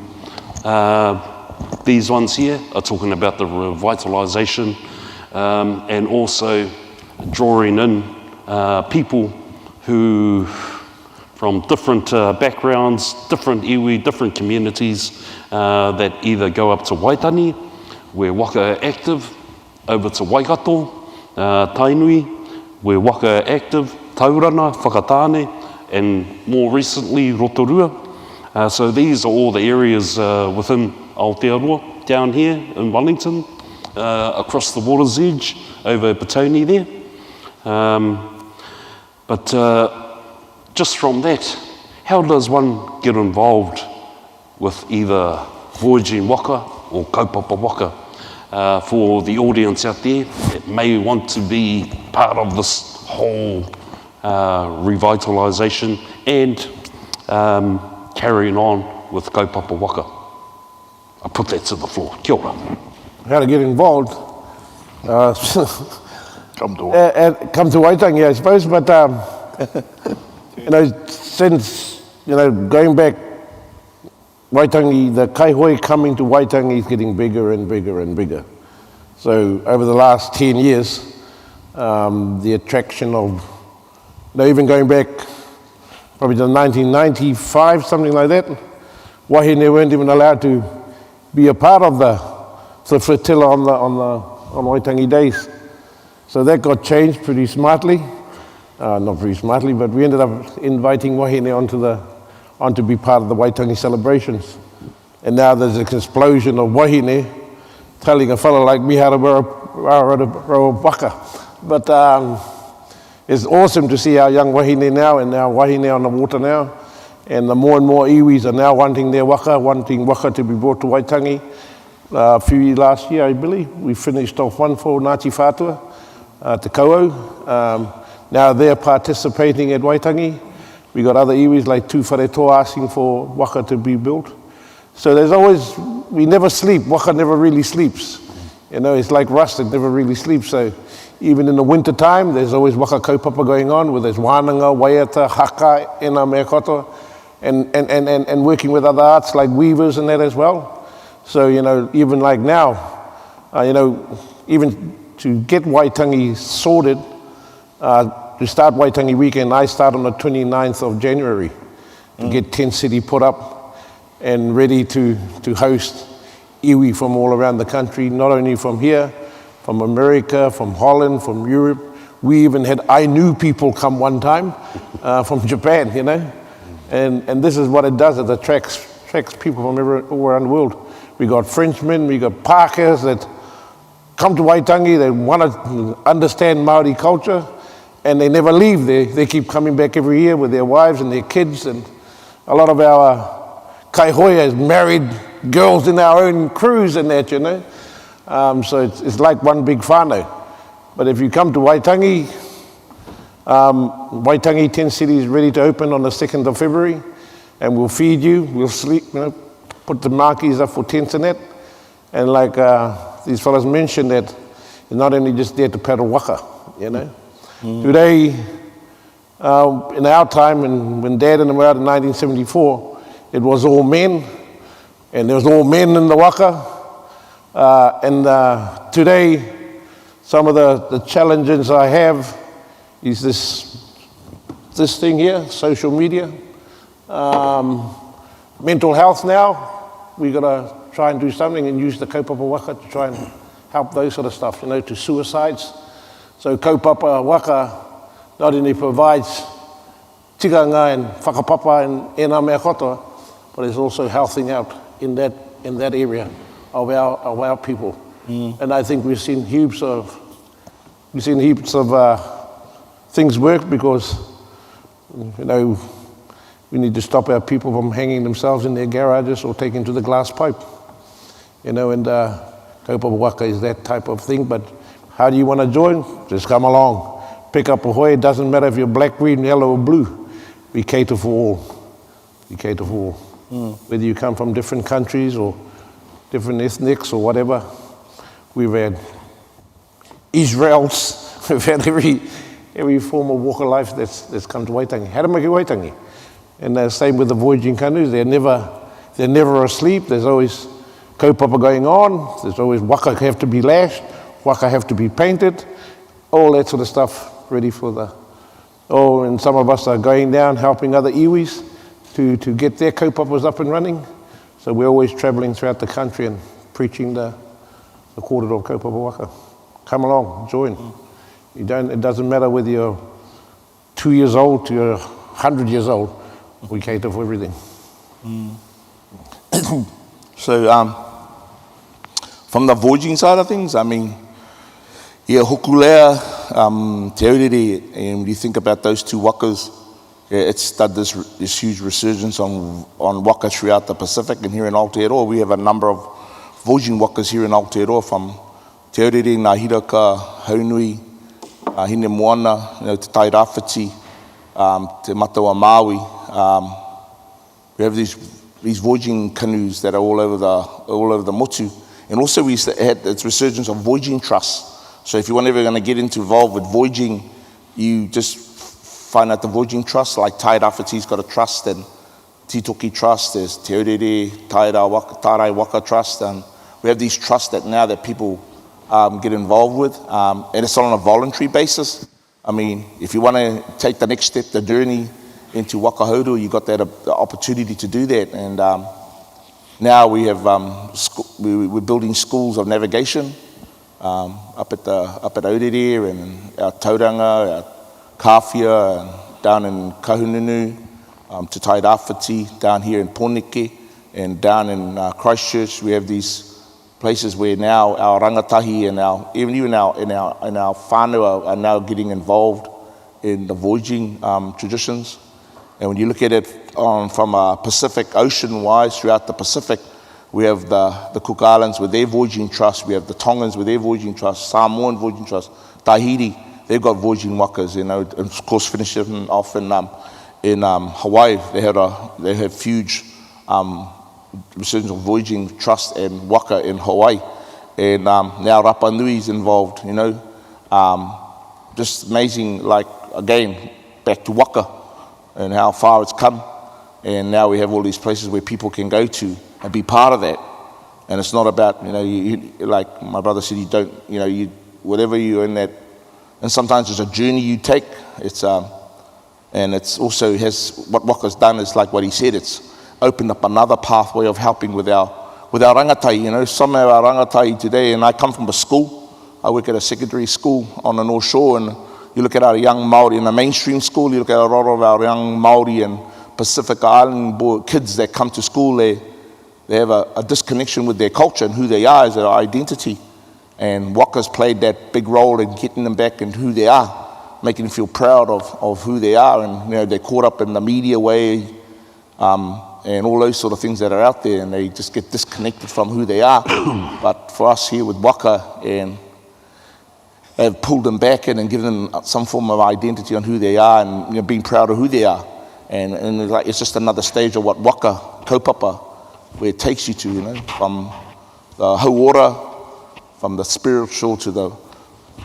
these ones here are talking about the revitalisation and also drawing in people who, from different backgrounds, different iwi, different communities that either go up to Waitangi, where waka are active, over to Waikato, Tainui, where waka are active, Tauranga, Whakatāne, and more recently Rotorua. So these are all the areas within Aotearoa, down here in Wellington, across the water's edge, over Petone there. But just from that, how does one get involved with either voyaging waka or kaupapa waka? For the audience out there that may want to be part of this whole revitalisation and carrying on with kaupapa waka. I put that to the floor. Kia ora. How to get involved? Come to Come to Waitangi, I suppose, but you know, since going back, Waitangi, the kaihoi coming to Waitangi is getting bigger and bigger and bigger. So over the last 10 years, the attraction of, even going back probably to 1995, something like that, wahine weren't even allowed to be a part of the flotilla on Waitangi days. So that got changed pretty smartly. Not pretty smartly, but we ended up inviting wahine on to be part of the Waitangi celebrations. And now there's an explosion of wahine telling a fellow like me how to row a waka. But it's awesome to see our young wahine now and our wahine on the water now. And the more and more iwis are now wanting their waka, wanting waka to be brought to Waitangi. A few years last year, I believe, we finished off one for Ngāti Whātua, Te Kauau. Now they're participating at Waitangi. We got other iwis like Tūwharetoa asking for waka to be built. So there's always, we never sleep. Waka never really sleeps. It's like rust, it never really sleeps. So even in the winter time, there's always waka kaupapa going on, where there's wānanga, waiata, haka, ena mea kotoa, and working with other arts like weavers and that as well. So, even like now, even to get Waitangi sorted, to start Waitangi weekend, I start on the 29th of January to get Tent City put up and ready to host iwi from all around the country, not only from here, from America, from Holland, from Europe. We even had Ainu people come one time from Japan, And this is what it does, it attracts people from all around the world. We got Frenchmen, we got Parkers that come to Waitangi, they want to understand Māori culture, and they never leave. They keep coming back every year with their wives and their kids, and a lot of our kaihoia is married girls in our own crews and that, So it's like one big whānau. But if you come to Waitangi, Waitangi Tent City is ready to open on the 2nd of February, and we'll feed you, we'll sleep, put the marquees up for tents and that. And like these fellas mentioned, that it's not only just there to paddle waka, Today, in our time, when Dad and I were out in 1974, it was all men, and there was all men in the waka. Today, some of the challenges I have is this thing here, social media. Mental health now, we got to try and do something and use the kaupapa waka to try and help those sort of stuff, to suicides. So kaupapa waka not only provides tikanga and whakapapa and ena mea kotoa, but it's also helping out in that area of our people. And I think we've seen heaps of things work because, We need to stop our people from hanging themselves in their garages or taking to the glass pipe. And Kaupapa Waka is that type of thing, but how do you want to join? Just come along. Pick up a hoi. It doesn't matter if you're black, green, yellow, or blue. We cater for all. We cater for all. Whether you come from different countries or different ethnics or whatever. We've had Israels. We've had every form of walk of life that's come to Waitangi. Haramaki Waitangi. And the same with the voyaging canoes. They're never asleep. There's always kaupapa going on. There's always waka have to be lashed. Waka have to be painted. All that sort of stuff ready for and some of us are going down helping other iwis to get their kaupapas up and running. So we're always traveling throughout the country and preaching the Kōrero of Kaupapa Waka. Come along, join. It doesn't matter whether you're 2 years old to you're 100 years old. We cater for everything. So, from the voyaging side of things, I mean, hokulea, te aurere, and when you think about those two wakas, it's done this huge resurgence on waka throughout the Pacific, and here in Aotearoa, we have a number of voyaging wakas here in Aotearoa, from te aurere, ngā hiraka, haunui, hine moana, te tai rāwhiti, te matawa Māui. We have these voyaging canoes that are all over the motu, and also we had this resurgence of voyaging trusts. So if you're ever going to get involved with voyaging, you just find out the voyaging trust, like Tai Rāwhiti's got a trust, and Titoki Trust, there's Te Aurere, Tārai Waka Trust, and we have these trusts that people get involved with, and it's on a voluntary basis. I mean, if you want to take the next step, the journey into waka hauru, you got the opportunity to do that. And now we have we're building schools of navigation up at Aurere and our tauranga, our kawhia, and down in Kahununu, Te Tai Rāwhiti, down here in Poneke, and down in Christchurch. We have these places where now our rangatahi and even our whānau are now getting involved in the voyaging traditions. And when you look at it from a Pacific Ocean-wise, throughout the Pacific, we have the Cook Islands with their voyaging trust, we have the Tongans with their voyaging trust, Samoan voyaging trust, Tahiti, they've got voyaging wakas, and of course finishing off in Hawaii, they have huge resurgence of voyaging trust and waka in Hawaii, and now Rapa Nui's involved, just amazing, like again, back to waka and how far it's come, and now we have all these places where people can go to and be part of that, and it's not about, like my brother said, you don't, whatever you're in that, and sometimes it's a journey you take, and it's also what Waka's done is like what he said, it's opened up another pathway of helping with our rangatai. Some of our rangatai today, and I come from a school, I work at a secondary school on the North Shore, and you look at our young Māori in a mainstream school, you look at a lot of our young Māori and Pacific Island kids that come to school, they have a disconnection with their culture and who they are as their identity. And Waka's played that big role in getting them back into who they are, making them feel proud of who they are. And they're caught up in the media way and all those sort of things that are out there, and they just get disconnected from who they are. But for us here with Waka, and they've pulled them back in and given them some form of identity on who they are, and being proud of who they are. And it's just another stage of what Waka, kaupapa, where it takes you to, from the hauora, from the spiritual to the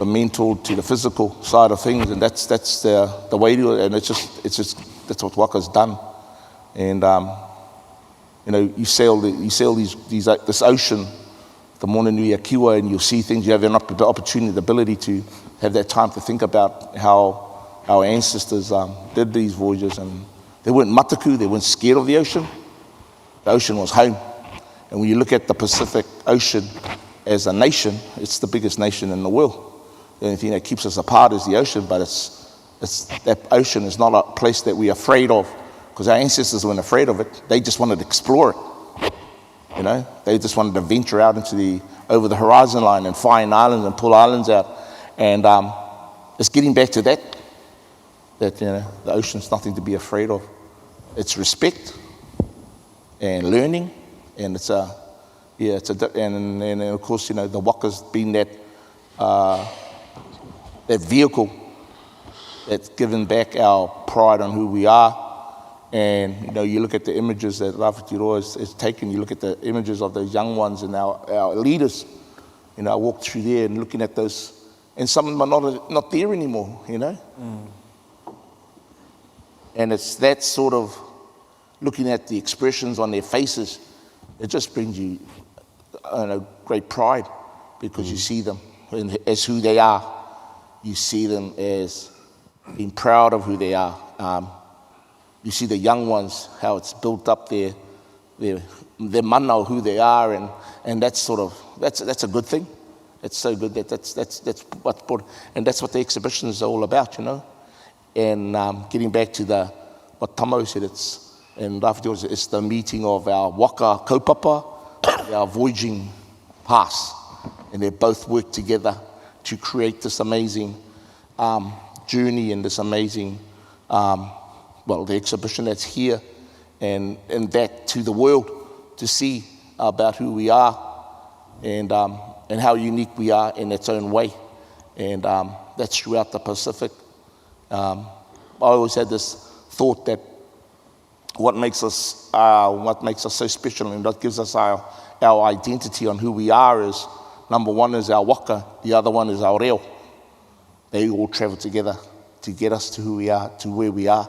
mental to the physical side of things, and that's the way to it. And it's just that's what Waka's done. And you sail this ocean, the Mononui Akiwa, and you'll see things. You have an opportunity, the ability to have that time to think about how our ancestors did these voyages, and they weren't mataku, they weren't scared of the ocean. The ocean was home. And when you look at the Pacific Ocean as a nation, it's the biggest nation in the world. The only thing that keeps us apart is the ocean, but that ocean is not a place that we're afraid of, because our ancestors weren't afraid of it. They just wanted to explore it. They just wanted to venture out over the horizon line and find islands and pull islands out. And it's getting back to that the ocean's nothing to be afraid of. it's respect and learning, and it's a, yeah, it's a, and of course, you know, the waka's been that, that vehicle that's given back our pride on who we are. And, you know, you look at the images that Rawhitiroa is taken, you look at the images of those young ones and our leaders. You know, I walked through there and looking at those, and some of them are not there anymore, you know? And it's that sort of looking at the expressions on their faces, it just brings you, great pride, because you see them as who they are. You see them as being proud of who they are. You see the young ones, how it's built up their mana, who they are, and that's sort of, that's a good thing. It's so good that's what's important, and that's what the exhibition is all about, you know. And getting back to what Tamahou said, and Rawhitiroa, it's the meeting of our waka kaupapa, our voyaging pass, and they both work together to create this amazing journey and this amazing, the exhibition that's here, and that to the world to see about who we are, and how unique we are in its own way, and that's throughout the Pacific. I always had this thought that what makes us so special and what gives us our identity on who we are is, number one is our waka, the other one is our reo. They all travel together to get us to who we are, to where we are.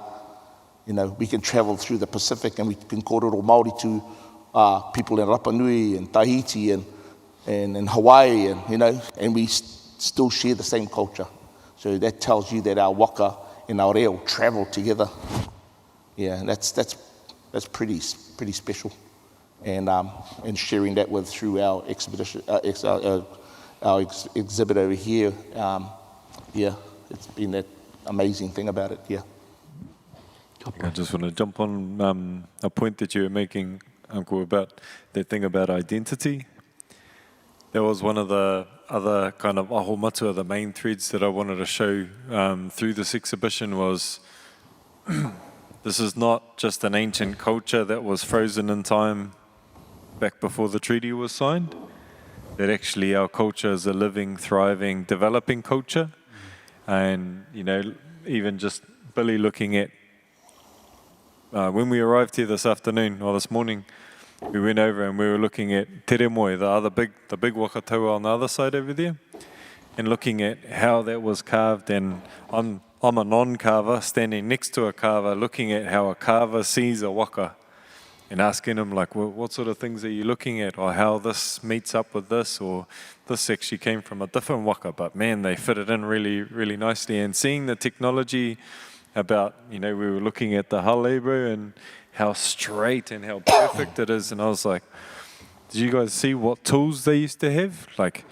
You know, we can travel through the Pacific and we can kōrero Māori to people in Rapa Nui and Tahiti and Hawaii, and you know, and we still share the same culture. So that tells you that our waka and our reo travel together. Yeah, and that's pretty special, and sharing that through our exhibition, our exhibit over here. Yeah, it's been that amazing thing about it. Yeah. I just want to jump on a point that you were making, Uncle, about that thing about identity. That was one of the other kind of aho matua, the main threads that I wanted to show through this exhibition was this is not just an ancient culture that was frozen in time back before the treaty was signed, that actually our culture is a living, thriving, developing culture. And, you know, even just Billy looking at, when we arrived here this afternoon, or this morning, we went over and we were looking at Te Remoe, the big wakataua on the other side over there, and looking at how that was carved. And I'm a non-carver, standing next to a carver, looking at how a carver sees a waka, and asking him, like, well, what sort of things are you looking at, or how this meets up with this, or this actually came from a different waka, but man, they fit it in really, really nicely. And seeing the technology about, you know, we were looking at the hull labor and how straight and how perfect it is, and I was like, did you guys see what tools they used to have? Like,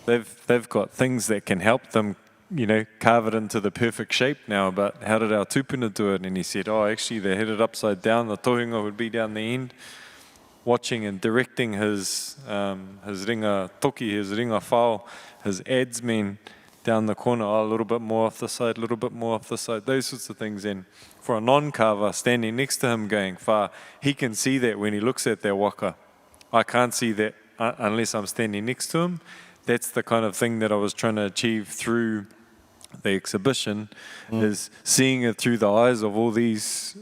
they've got things that can help them, you know, carve it into the perfect shape now, but how did our tupuna do it? And he said, oh, actually they had it upside down, the tohunga would be down the end, watching and directing his ringa toki, his ringa whao, his ads men down the corner, a little bit more off the side, a little bit more off the side, those sorts of things. And for a non-carver standing next to him going far, he can see that when he looks at their waka. I can't see that unless I'm standing next to him. That's the kind of thing that I was trying to achieve through the exhibition, is seeing it through the eyes of all these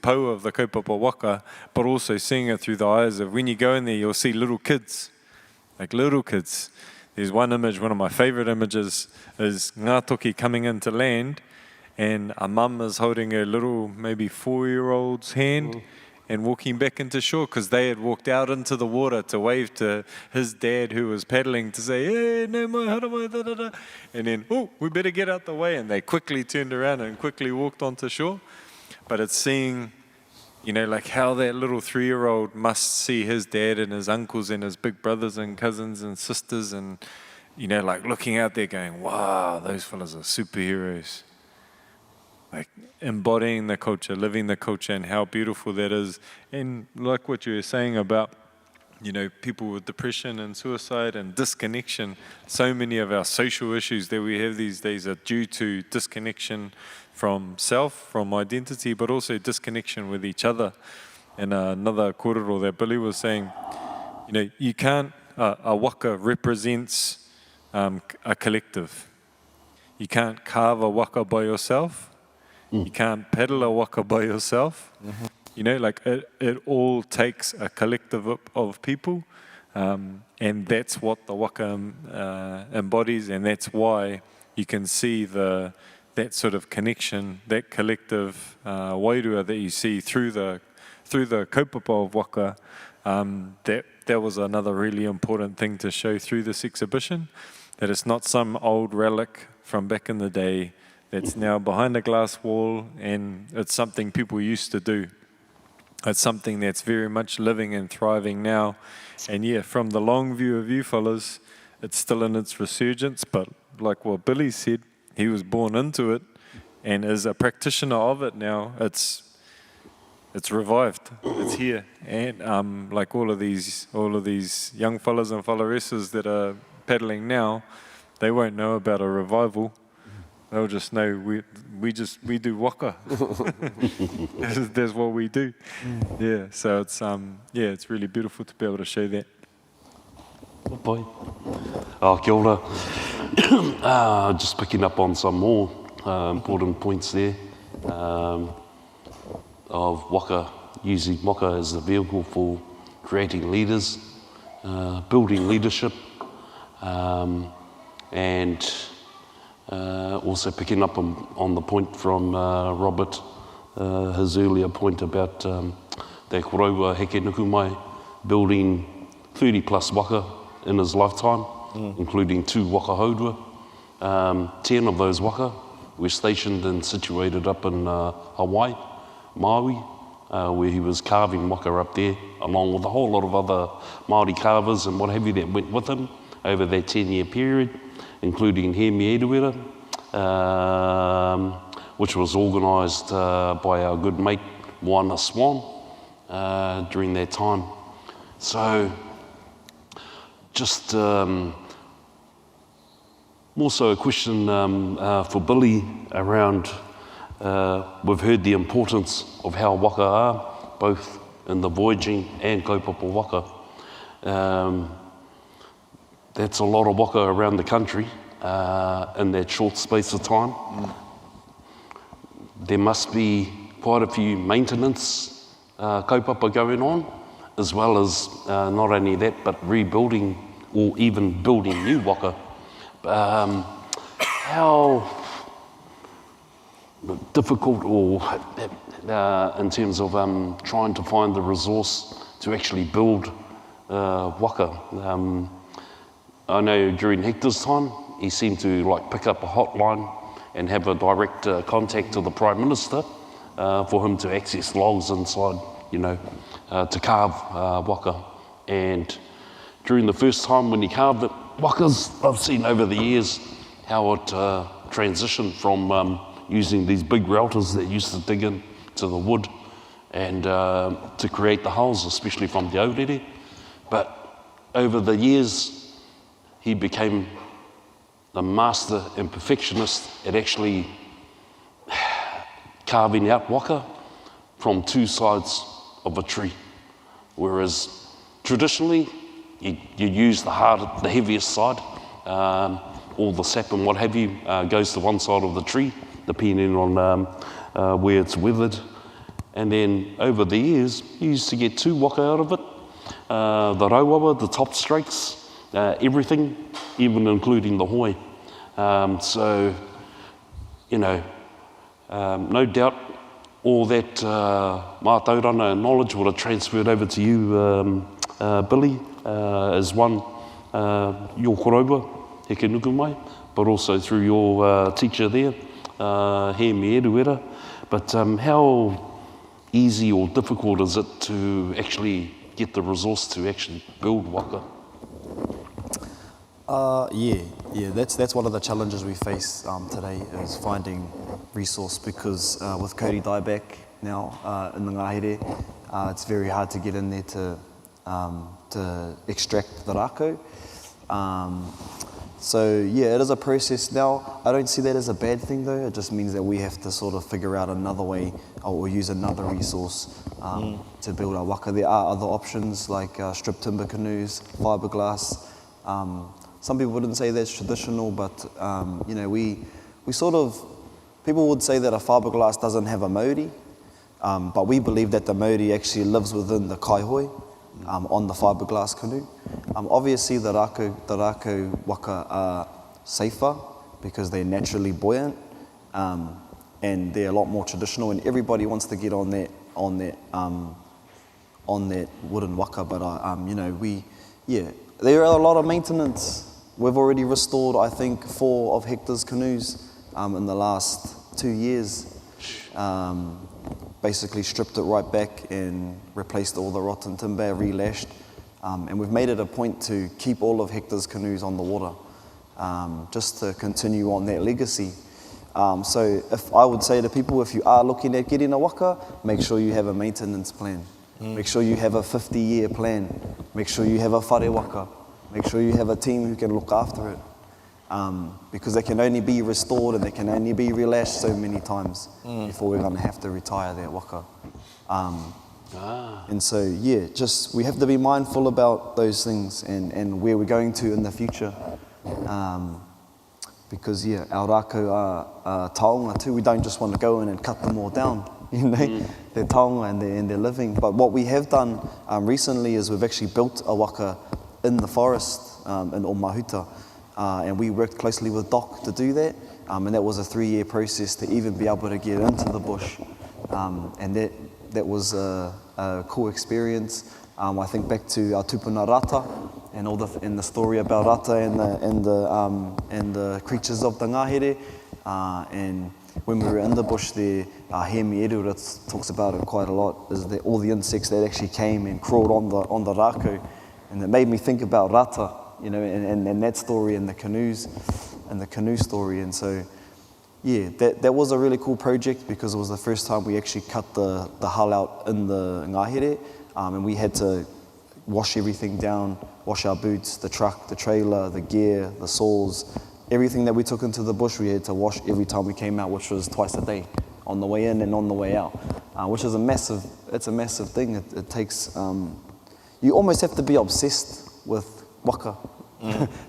pou of the Kaupapa Waka, but also seeing it through the eyes of, when you go in there, you'll see little kids, like little kids. There's one image, one of my favorite images, is ngā toki coming into land, and a mum is holding her little, maybe 4-year-old's hand and walking back into shore, because they had walked out into the water to wave to his dad who was paddling to say, hey, no mai, haramai, da da da. And then, oh, we better get out the way. And they quickly turned around and quickly walked onto shore. But it's seeing, you know, like how that little 3-year-old must see his dad and his uncles and his big brothers and cousins and sisters, and, you know, like looking out there going, wow, those fellas are superheroes. Like embodying the culture, living the culture, and how beautiful that is. And like what you were saying about, you know, people with depression and suicide and disconnection, so many of our social issues that we have these days are due to disconnection from self, from identity, but also disconnection with each other. And another kōrero that Billy was saying, you know, you can't, a waka represents a collective. You can't carve a waka by yourself. You can't paddle a waka by yourself. You know, like it all takes a collective of people. And that's what the waka embodies, and that's why you can see that sort of connection, that collective wairua that you see through the kaupapa of waka. That was another really important thing to show through this exhibition, that it's not some old relic from back in the day that's now behind a glass wall, and it's something people used to do. It's something that's very much living and thriving now. And yeah, from the long view of you fellas, it's still in its resurgence, but like what Billy said, he was born into it, and as a practitioner of it now, it's revived, it's here. And like all of these young fellas and falleresses that are paddling now, they won't know about a revival. They'll just know we do waka. That's what we do. Yeah, so it's really beautiful to be able to show that. Boy. Kia ora. Just picking up on some more important points there of waka, using waka as a vehicle for creating leaders, building leadership, and also picking up on the point from Robert, his earlier point about te kōrero heke nuku mai, building 30 plus waka in his lifetime, including 2 waka haurua. 10 of those waka were stationed and situated up in Hawaii, Maui, where he was carving waka up there, along with a whole lot of other Māori carvers and what have you that went with him over that 10-year period, including He Kaupapa Waka, which was organised by our good mate Moana Swan during that time. So just more so a question for Billy around, we've heard the importance of how waka are, both in the voyaging and kaupapa waka. That's a lot of waka around the country in that short space of time. There must be quite a few maintenance kaupapa going on, as well as not only that, but rebuilding or even building new waka. How difficult or in terms of trying to find the resource to actually build waka. I know during Hector's time, he seemed to like pick up a hotline and have a direct contact to the Prime Minister for him to access logs inside, to carve waka. And during the first time when he carved it, wakas, I've seen over the years how it transitioned from using these big routers that used to dig into the wood and to create the holes, especially from the aurere. But over the years, he became the master and perfectionist at actually carving out waka from 2 sides of a tree. Whereas traditionally, you use the heaviest side, all the sap and what have you goes to one side of the tree, depending on where it's weathered. And then over the years, you used to get 2 waka out of it. The rauawa, the top strakes, everything, even including the hoi. So, no doubt all that mātauranga and knowledge would have transferred over to you, Billy, as one, your kōrero, heke nuku mai, but also through your teacher there, He Kaupapa. But how easy or difficult is it to actually get the resource to actually build waka? Yeah, that's one of the challenges we face today is finding resource, because with Kauri dieback now in the ngahere, it's very hard to get in there to extract the rako. So yeah, it is a process now. I don't see that as a bad thing though. It just means that we have to sort of figure out another way or use another resource to build our waka. There are other options like strip timber canoes, fiberglass. Some people wouldn't say that's traditional, but you know, we sort of, people would say that a fiberglass doesn't have a mauri, but we believe that the mauri actually lives within the kaihoi. On the fiberglass canoe. Obviously the rako waka are safer because they're naturally buoyant and they're a lot more traditional, and everybody wants to get on that wooden waka, but you know, there are a lot of maintenance. We've already restored, I think, 4 of Hector's canoes in the last 2 years. Basically stripped it right back and replaced all the rotten timber, relashed. And we've made it a point to keep all of Hector's canoes on the water, just to continue on that legacy. So if I would say to people, if you are looking at getting a waka, make sure you have a maintenance plan. Make sure you have a 50-year plan. Make sure you have a whare waka. Make sure you have a team who can look after it. Because they can only be restored and they can only be relashed so many times before we're going to have to retire that waka. And so, yeah, just we have to be mindful about those things and where we're going to in the future. Because, yeah, our rako are taonga too. We don't just want to go in and cut them all down, you know. They're taonga and they're living. But what we have done recently is we've actually built a waka in the forest in Omahuta. And we worked closely with Doc to do that, and that was a 3-year process to even be able to get into the bush, and that was a cool experience. I think back to our tupuna rata and all the story about rata and the creatures of the ngahere, and when we were in the bush there, He Erura talks about it quite a lot, is that all the insects that actually came and crawled on the rako, and it made me think about rata. You know, and that story and the canoes and the canoe story. And so, yeah, that was a really cool project because it was the first time we actually cut the hull out in the ngahere, and we had to wash everything down, wash our boots, the truck, the trailer, the gear, the saws, everything that we took into the bush we had to wash every time we came out, which was twice a day, on the way in and on the way out, which is a massive thing. It takes, you almost have to be obsessed with waka.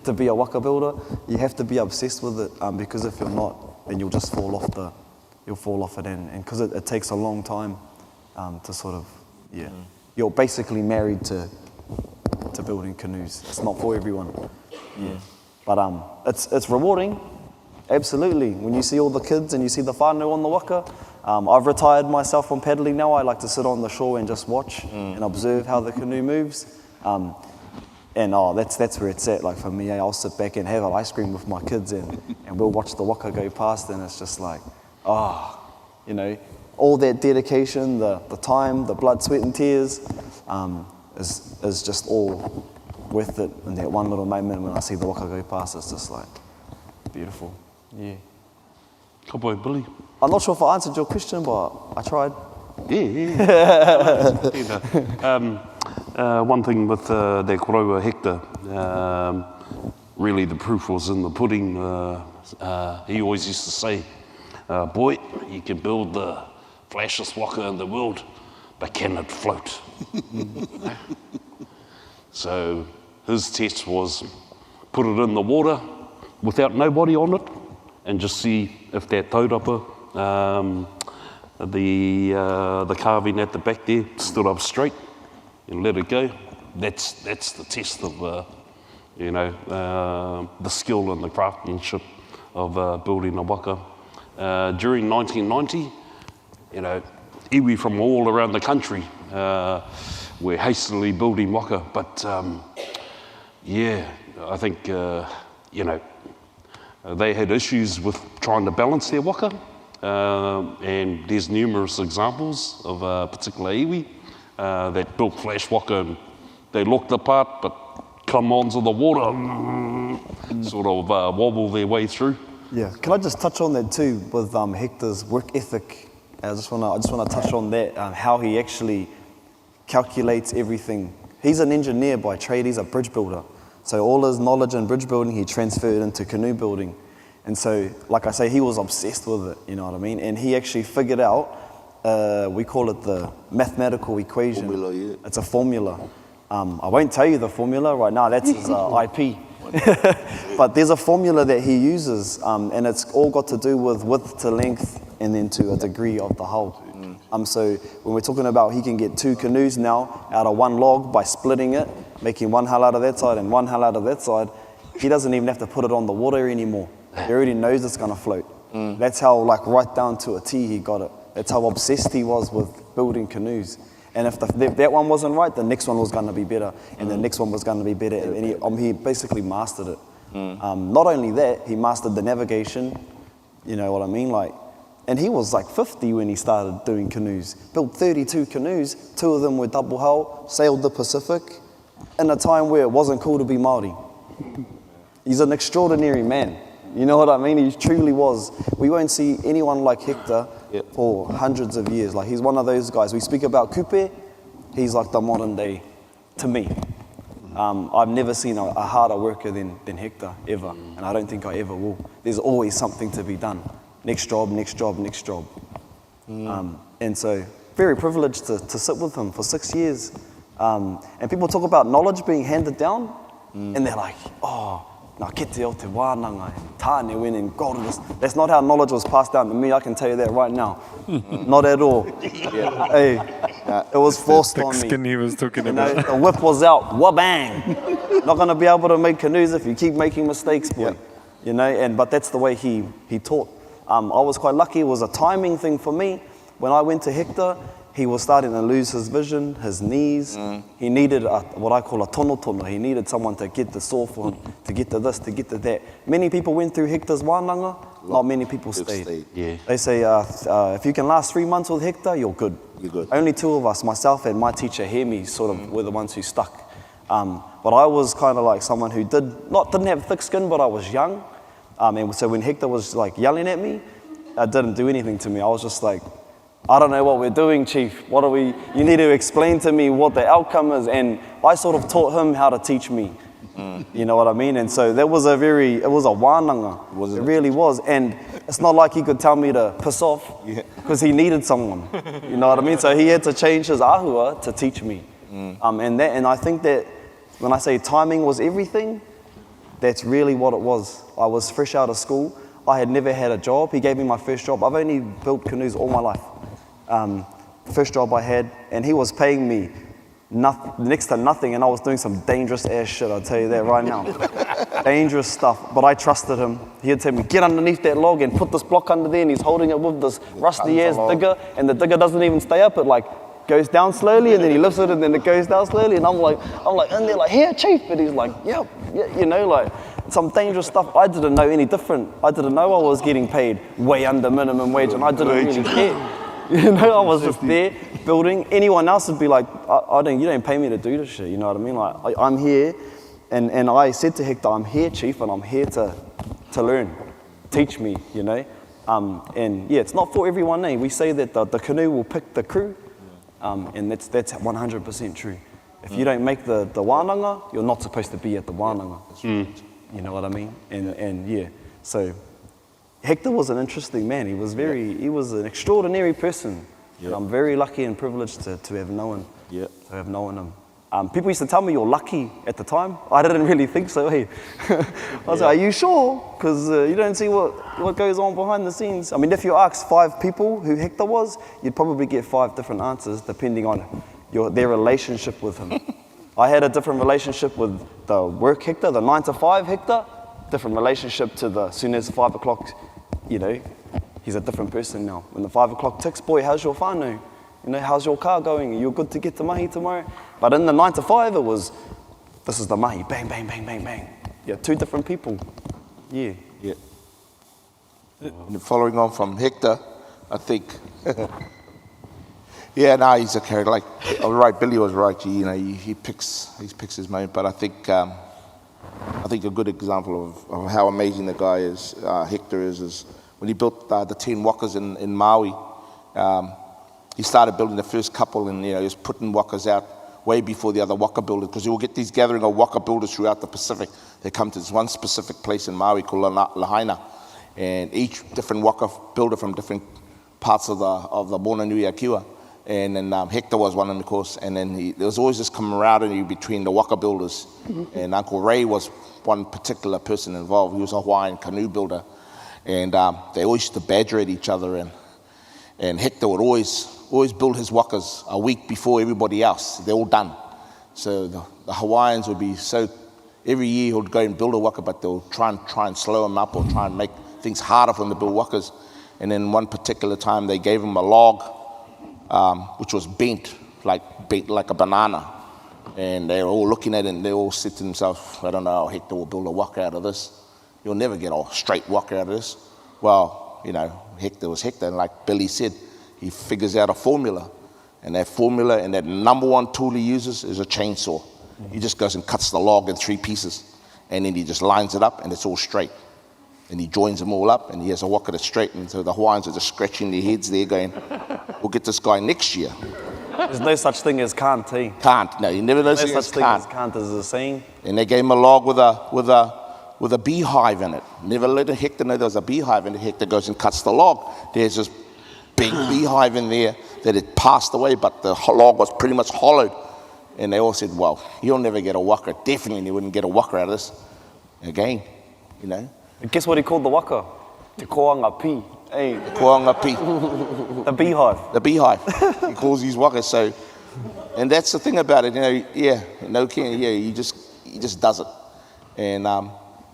To be a waka builder, you have to be obsessed with it, because if you're not, then you'll just fall off it, and because it takes a long time to sort of, you're basically married to building canoes. It's not for everyone. But it's rewarding, absolutely. When you see all the kids and you see the whānau on the waka, I've retired myself from paddling now. I like to sit on the shore and just watch and observe how the canoe moves. And that's where it's at. Like for me, I'll sit back and have an ice cream with my kids and we'll watch the waka go past, and it's just like, you know, all that dedication, the time, the blood, sweat and tears is just all worth it in that one little moment when I see the waka go past. It's just like beautiful. Yeah. Ka pai, Billy. I'm not sure if I answered your question, but I tried. One thing with the Kōrero Hector, really the proof was in the pudding. He always used to say, boy, you can build the flashiest waka in the world, but can it float? So his test was put it in the water without nobody on it and just see if that taurapa, the carving at the back there, stood up straight and let it go. That's the test of the skill and the craftsmanship of building a waka. During 1990, iwi from all around the country were hastily building waka, but I think they had issues with trying to balance their waka, and there's numerous examples of a particular iwi that built flash waka, and they looked the part, but come onto the water, sort of wobble their way through. Yeah, can I just touch on that too with Hector's work ethic? I just want to touch on that, how he actually calculates everything. He's an engineer by trade, he's a bridge builder. So all his knowledge in bridge building, he transferred into canoe building. And so, like I say, he was obsessed with it, you know what I mean? And he actually figured out, we call it the mathematical equation. Formula, yeah. It's a formula. I won't tell you the formula right now, that's his IP. But there's a formula that he uses, and it's all got to do with width to length and then to a degree of the hull. So when we're talking about he can get 2 canoes now out of 1 log by splitting it, making 1 hull out of that side and 1 hull out of that side, he doesn't even have to put it on the water anymore. He already knows it's going to float. That's how, like, right down to a T he got it. That's how obsessed he was with building canoes. And if that one wasn't right, the next one was going to be better, and the next one was going to be better. And he basically mastered it. Not only that, he mastered the navigation, you know what I mean? Like, and he was like 50 when he started doing canoes. Built 32 canoes, 2 of them were double hull, sailed the Pacific in a time where it wasn't cool to be Māori. He's an extraordinary man. You know what I mean? He truly was. We won't see anyone like Hector for hundreds of years. Like, he's one of those guys. We speak about Kupe, he's like the modern day to me. I've never seen a harder worker than Hector, ever. And I don't think I ever will. There's always something to be done. Next job, next job, next job. And so, very privileged to sit with him for 6 years. And people talk about knowledge being handed down, and they're like, oh, nā kete o te wānanga, tāne wene and gold. That's not how knowledge was passed down to me, I can tell you that right now. Not at all. Hey, it was forced on me. Thick skin he was talking You know, about. the whip was out, wha-bang. Not going to be able to make canoes if you keep making mistakes, boy. You know, but that's the way he taught. I was quite lucky. It was a timing thing for me. When I went to Hector, he was starting to lose his vision, his knees. He needed what I call a tono. He needed someone to get the saw for him, to get to this, to get to that. Many people went through Hector's wānanga, not many people stayed. Yeah. They say, if you can last 3 months with Hector, you're good. You're good. Only 2 of us, myself and my teacher, Hemi, sort of were the ones who stuck. But I was kind of like someone who didn't have thick skin, but I was young. And so when Hector was like yelling at me, it didn't do anything to me. I was just like, I don't know what we're doing, Chief. You need to explain to me what the outcome is. And I sort of taught him how to teach me. You know what I mean? And so it was a wānanga. It really was. And it's not like he could tell me to piss off, because he needed someone. You know what I mean? So he had to change his ahua to teach me. And I think that when I say timing was everything, that's really what it was. I was fresh out of school. I had never had a job. He gave me my first job. I've only built canoes all my life. First job I had, and he was paying me next to nothing, and I was doing some dangerous ass shit, I'll tell you that right now. Dangerous stuff, but I trusted him. He had told me, get underneath that log and put this block under there, and he's holding it with this rusty ass digger, and the digger doesn't even stay up, it like goes down slowly, and then he lifts it, and then it goes down slowly, and I'm like in there like, here, Chief, and he's like, yeah, you know, like some dangerous stuff. I didn't know any different. I didn't know I was getting paid way under minimum wage, and I didn't really care. You know, I was just there building. Anyone else would be like, you don't pay me to do this shit, you know what I mean? Like, I'm here, and I said to Hector, I'm here, Chief, and I'm here to learn. Teach me, you know? And yeah, it's not for everyone, eh? We say that the canoe will pick the crew, and that's 100% true. If you don't make the wānanga, you're not supposed to be at the wānanga. You know what I mean? And yeah, so Hector was an interesting man. He was an extraordinary person. And I'm very lucky and privileged to have known him. People used to tell me you're lucky at the time. I didn't really think so. Hey, I was like, are you sure? Because you don't see what goes on behind the scenes. I mean, if you ask 5 people who Hector was, you'd probably get 5 different answers depending on their relationship with him. I had a different relationship with the work Hector, the 9 to 5 Hector. Different relationship to the soon as 5 o'clock, you know, he's a different person now. When the 5 o'clock ticks, boy, how's your whānau? You know, how's your car going? You're good to get to mahi tomorrow? But in the 9 to 5, it was, this is the mahi, bang, bang, bang, bang, bang. Yeah, 2 different people. Yeah. And following on from Hector, I think, he's a character. Like, I was right, Billy was right. You know, he picks his moment. But I think a good example of how amazing the guy is, Hector is when he built the 10 wakas in Maui. He started building the first couple, and he was putting wakas out way before the other waka builders, because you will get these gathering of waka builders throughout the Pacific. They come to this one specific place in Maui called Lahaina, and each different waka builder from different parts of the Moana Nui Akiwa. And then Hector was one of them, of course, and then there was always this camaraderie between the waka builders. And Uncle Ray was one particular person involved. He was a Hawaiian canoe builder, and they always used to badger at each other, and Hector would always build his wakas a week before everybody else. They're all done. So the Hawaiians would be so, every year he would go and build a waka, but they'll try and slow him up or try and make things harder for him to build wakas. And then one particular time they gave him a log, which was bent like a banana. And they were all looking at it, and they all said to themselves, I don't know how Hector will build a waka out of this. You'll never get a straight waka out of this. Well, you know, Hector was Hector, and like Billy said, he figures out a formula. And that formula and that number one tool he uses is a chainsaw. He just goes and cuts the log in 3 pieces, and then he just lines it up, and it's all straight. And he joins them all up, and he has a waka that's straight. And so the Hawaiians are just scratching their heads there going, we'll get this guy next year. There's no such thing as can't, eh? Can't, no, you never know There's no such such thing thing as as can't as a saying. And they gave him a log with a beehive in it. Never let Hector know there was a beehive in it. Hector goes and cuts the log. There's this big beehive in there that had passed away, but the log was pretty much hollowed. And they all said, well, he'll never get a waka. Definitely he wouldn't get a waka out of this. Again, you know. And guess what he called the waka? Te koanga pi. Hey. Koanga pi. The beehive. The beehive. He calls these wakas. So, and that's the thing about it, you know. Yeah, no kidding. Yeah, he just does it, and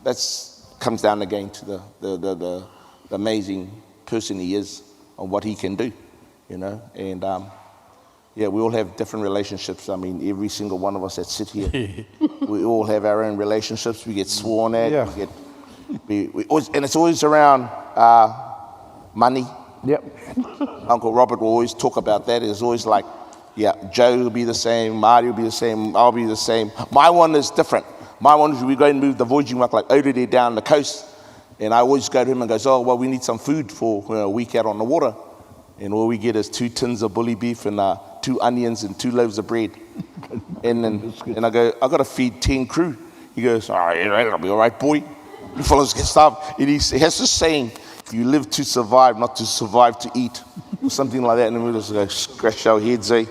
that's comes down again to the amazing person he is and what he can do, you know. And yeah, we all have different relationships. I mean, every single one of us that sit here, we all have our own relationships. We get sworn at. Yeah. We always, and it's always around money. Yep. Uncle Robert will always talk about that. It's always like, yeah, Joe will be the same, Marty will be the same, I'll be the same. My one is different. My one is we go and move the voyaging work like over there down the coast. And I always go to him and goes, oh, well, we need some food for a week out on the water. And all we get is 2 tins of bully beef and 2 onions and 2 loaves of bread. and I go, I got to feed 10 crew. He goes, all right, that'll be all right, boy. You fellas get starved. And he has this saying, you live to survive, not to survive to eat. Or something like that. And we just go scratch our heads, eh?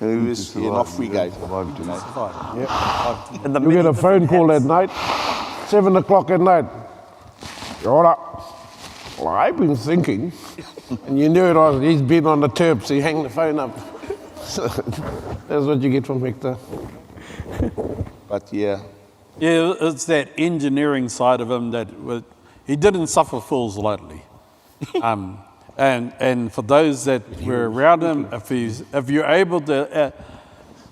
And we just, and off we go. You get a phone call at night, 7 o'clock at night. You're up. Well, I've been thinking. And you knew it was, he's been on the terp, so you hang the phone up. So that's what you get from Hector. But yeah. Yeah, it's that engineering side of him that he didn't suffer fools lightly. And for those that were around him, if you're able to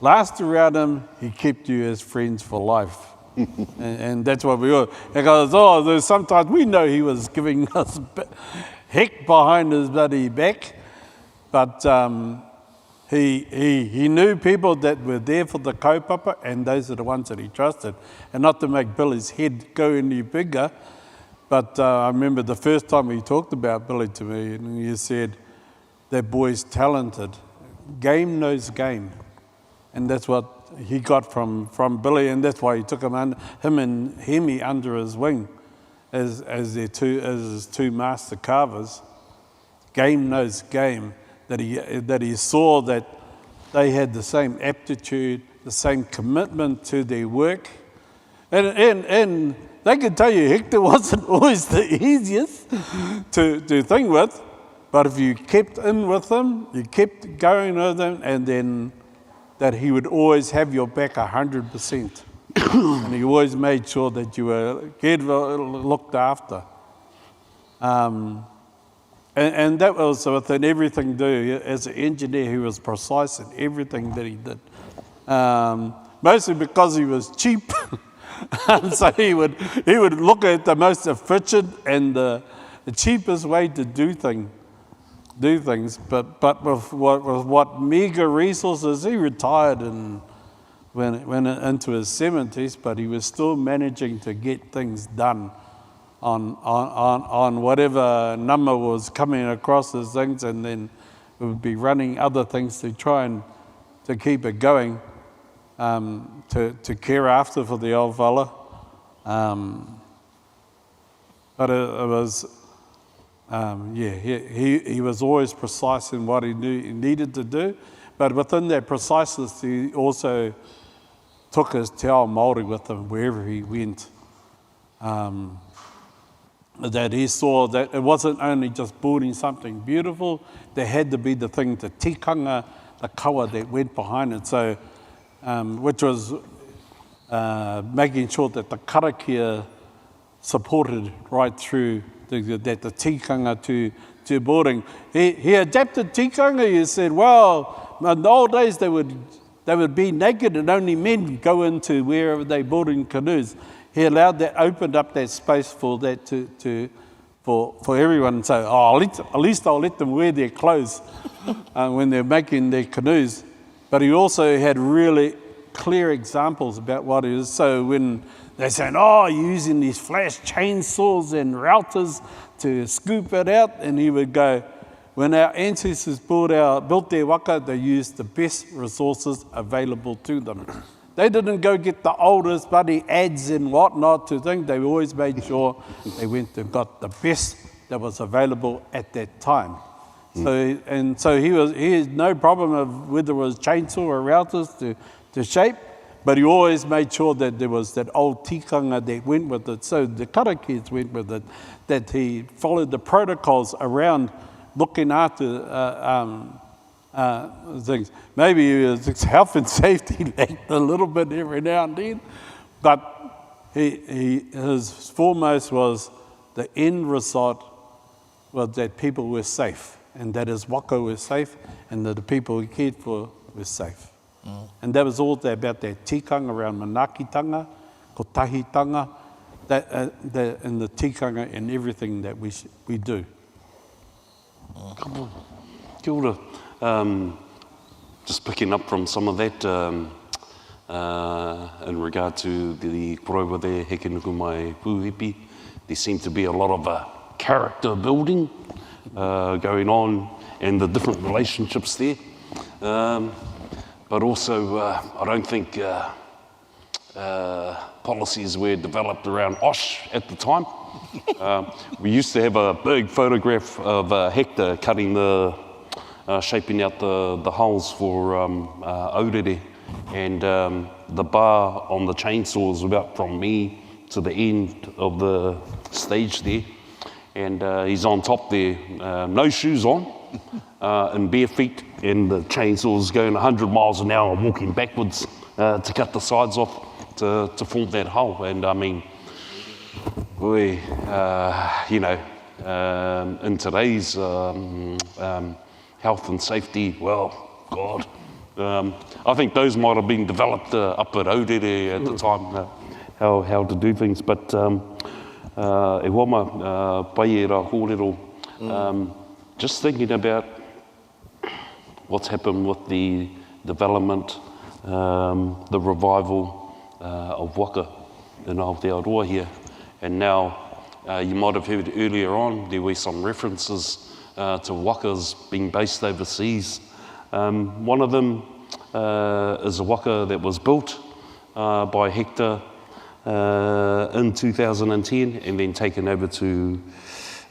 last around him, he kept you as friends for life. and that's what we all. Because there's sometimes we know he was giving us heck behind his bloody back, but he knew people that were there for the kaupapa, and those are the ones that he trusted. And not to make Billy's head go any bigger, but I remember the first time he talked about Billy to me, and he said, that boy's talented. Game knows game. And that's what he got from Billy, and that's why he took him and Hemi under his wing as his 2 master carvers. Game knows game. That he saw that they had the same aptitude, the same commitment to their work. And they could tell you Hector wasn't always the easiest to think with, but if you kept in with him, you kept going with him, and then that he would always have your back 100%. And he always made sure that you were looked after. And that was within everything do. As an engineer, he was precise in everything that he did. Mostly because he was cheap. So he would look at the most efficient and the cheapest way to do things. But with what meager resources, he retired and went into his 70s, but he was still managing to get things done on whatever number was coming across as things, and then we would be running other things to try and to keep it going. to care after for the old fella. But it was, he was always precise in what he knew he needed to do. But within that preciseness, he also took his te ao Māori with him wherever he went. That he saw that it wasn't only just building something beautiful, there had to be the thing, the tikanga, the kawa that went behind it. So, which was making sure that the karakia supported right through the tikanga to building. He adapted tikanga. He said, well, in the old days they would be naked and only men go into wherever they building canoes. He allowed that, opened up that space for that for everyone. So, at least I'll let them wear their clothes when they're making their canoes. But he also had really clear examples about what it is. So when they're saying, you're using these flash chainsaws and routers to scoop it out, and he would go, when our ancestors built their waka, they used the best resources available to them. They didn't go get the oldest bloody ads and whatnot to think. They always made sure they went and got the best that was available at that time. So he had no problem of whether it was chainsaw or routers to shape, but he always made sure that there was that old tikanga that went with it. So the karakids went with it, that he followed the protocols around looking after things. Maybe his health and safety lacked a little bit every now and then, but his foremost was the end result was that people were safe, and that his waka was safe, and that the people he cared for were safe. And that was all about that tikanga around manakitanga, kotahitanga, and the tikanga in everything that we do. Kia ora. Just picking up from some of that in regard to the korowa there, heke nuku mai puhipi, there seemed to be a lot of character building going on and the different relationships there. But also, I don't think policies were developed around OSH at the time. We used to have a big photograph of Hector cutting shaping out the holes for aurere, and the bar on the chainsaw was about from me to the end of the stage there, and he's on top there, no shoes on, and bare feet, and the chansaw's going 100 miles an hour walking backwards to cut the sides off to form that hole. And I mean, we, in today's health and safety, well, God, I think those might have been developed up at Aurere at the time, how to do things. But e wama pai e rā kōrero, just thinking about what's happened with the development, the revival of waka in Aotearoa here. And now, you might have heard earlier on, there were some references to wakas being based overseas. One of them is a waka that was built by Hector in 2010 and then taken over to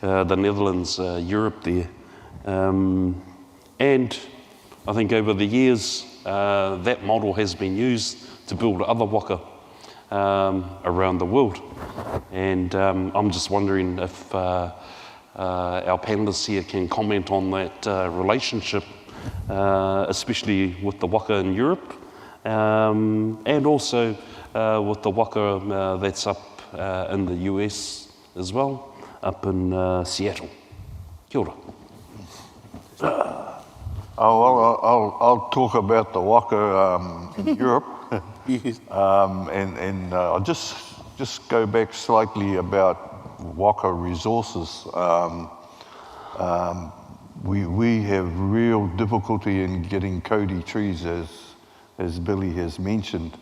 the Netherlands, Europe there. And I think over the years, that model has been used to build other waka around the world. And I'm just wondering if our panelists here can comment on that relationship, especially with the waka in Europe, and also with the waka that's up in the US as well, up in Seattle. Kia ora. I'll talk about the waka in Europe, and I'll just go back slightly about waka resources. We have real difficulty in getting Cody trees, as Billy has mentioned,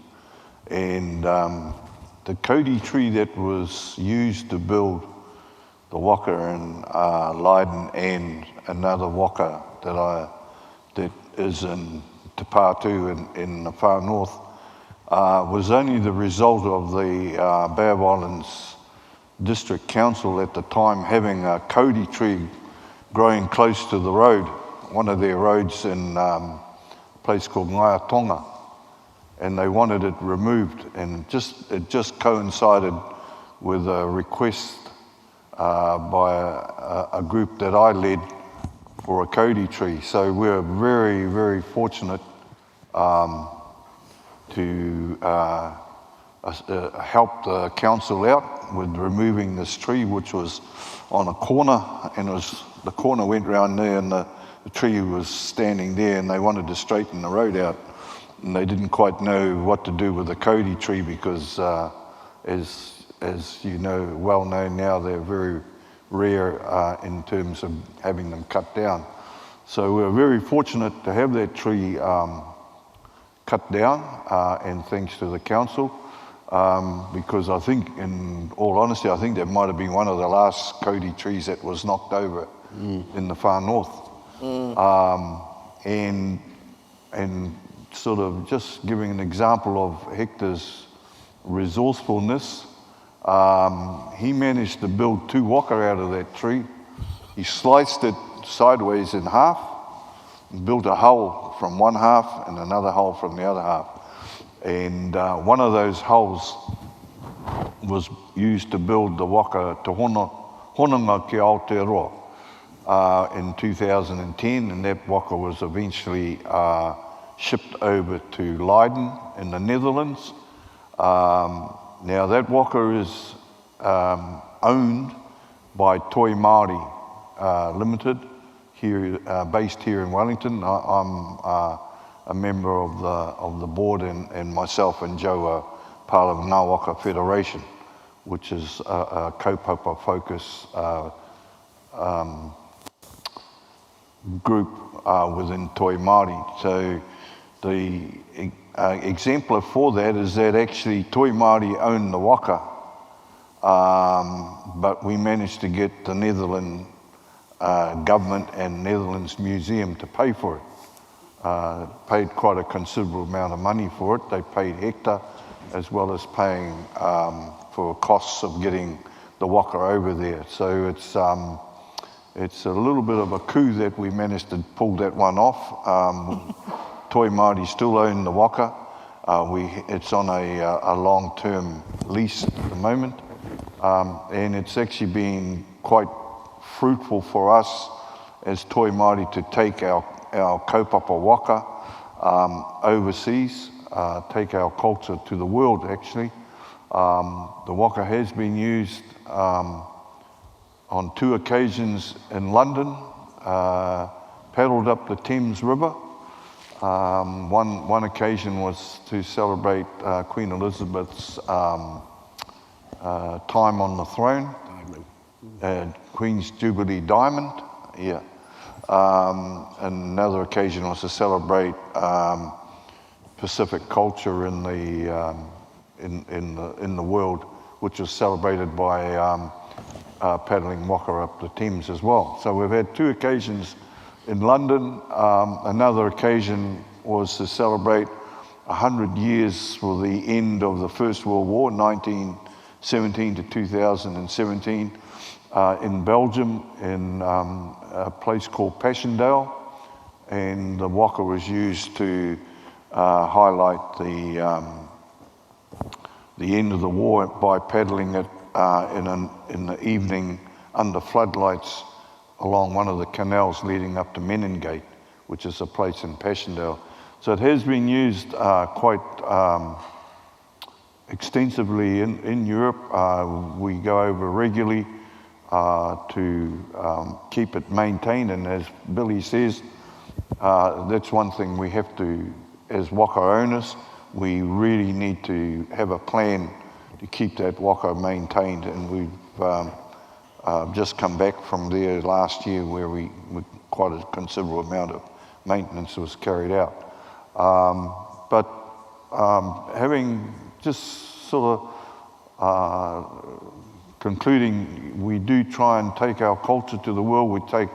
and the Cody tree that was used to build the waka in Leiden and another waka that is in Te Pātū in the far north, was only the result of the Bay of Islands District Council at the time having a Kauri tree growing close to the road, one of their roads in a place called Ngaiatonga, and they wanted it removed, and it just coincided with a request by a group that I led for a Kauri tree. So we're very, very fortunate to help the council out with removing this tree, which was on a corner, and the corner went round there, and the tree was standing there, and they wanted to straighten the road out, and they didn't quite know what to do with the Kauri tree because, as you know, well known now, they're very rare in terms of having them cut down. So we're very fortunate to have that tree cut down, and thanks to the council, because I think, in all honesty, I think that might have been one of the last Kauri trees that was knocked over in the far north. And sort of just giving an example of Hector's resourcefulness, he managed to build 2 waka out of that tree. He sliced it sideways in half, and built a hull from one half and another hull from the other half. And one of those hulls was used to build the waka Te Hononga ki Aotearoa in 2010, and that waka was eventually shipped over to Leiden in the Netherlands. Now that waka is owned by Toi Māori Limited, here, based here in Wellington. I'm a member of the board, and myself and Joe are part of Ngā Waka Federation, which is a kaupapa focus group within Toi Māori. So the exemplar for that is that actually Toi Māori own the waka, but we managed to get the Netherlands government and Netherlands Museum to pay for it. Paid quite a considerable amount of money for it. They paid Hector, as well as paying for costs of getting the waka over there. So it's a little bit of a coup that we managed to pull that one off. Toi Māori still own the waka. It's on a long-term lease at the moment, and it's actually been quite fruitful for us as Toi Māori to take our kaupapa waka overseas, take our culture to the world, actually. The waka has been used on 2 occasions in London, paddled up the Thames River. One occasion was to celebrate Queen Elizabeth's time on the throne, Queen's Jubilee Diamond, yeah. Another occasion was to celebrate Pacific culture in the world, which was celebrated by paddling waka up the Thames as well. So we've had 2 occasions in London. Another occasion was to celebrate 100 years for the end of the First World War, 1917 to 2017, in Belgium, in a place called Passchendaele, and the waka was used to highlight the end of the war by paddling it in the evening under floodlights along one of the canals leading up to Meningate, which is a place in Passchendaele. So it has been used quite extensively in Europe. We go over regularly to keep it maintained, and as Billy says, that's one thing we have to, as waka owners, we really need to have a plan to keep that waka maintained, and we've just come back from there last year where we quite a considerable amount of maintenance was carried out. But having just sort of concluding, we do try and take our culture to the world. We take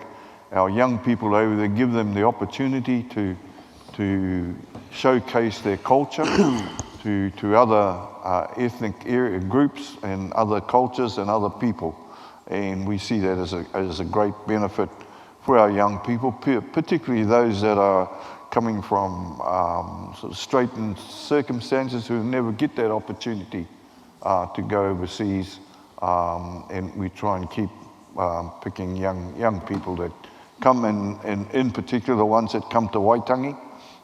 our young people over there, give them the opportunity to showcase their culture, to to other ethnic area groups and other cultures and other people. And we see that as a great benefit for our young people, particularly those that are coming from sort of straitened circumstances who never get that opportunity to go overseas. And we try and keep picking young people that come, and in particular the ones that come to Waitangi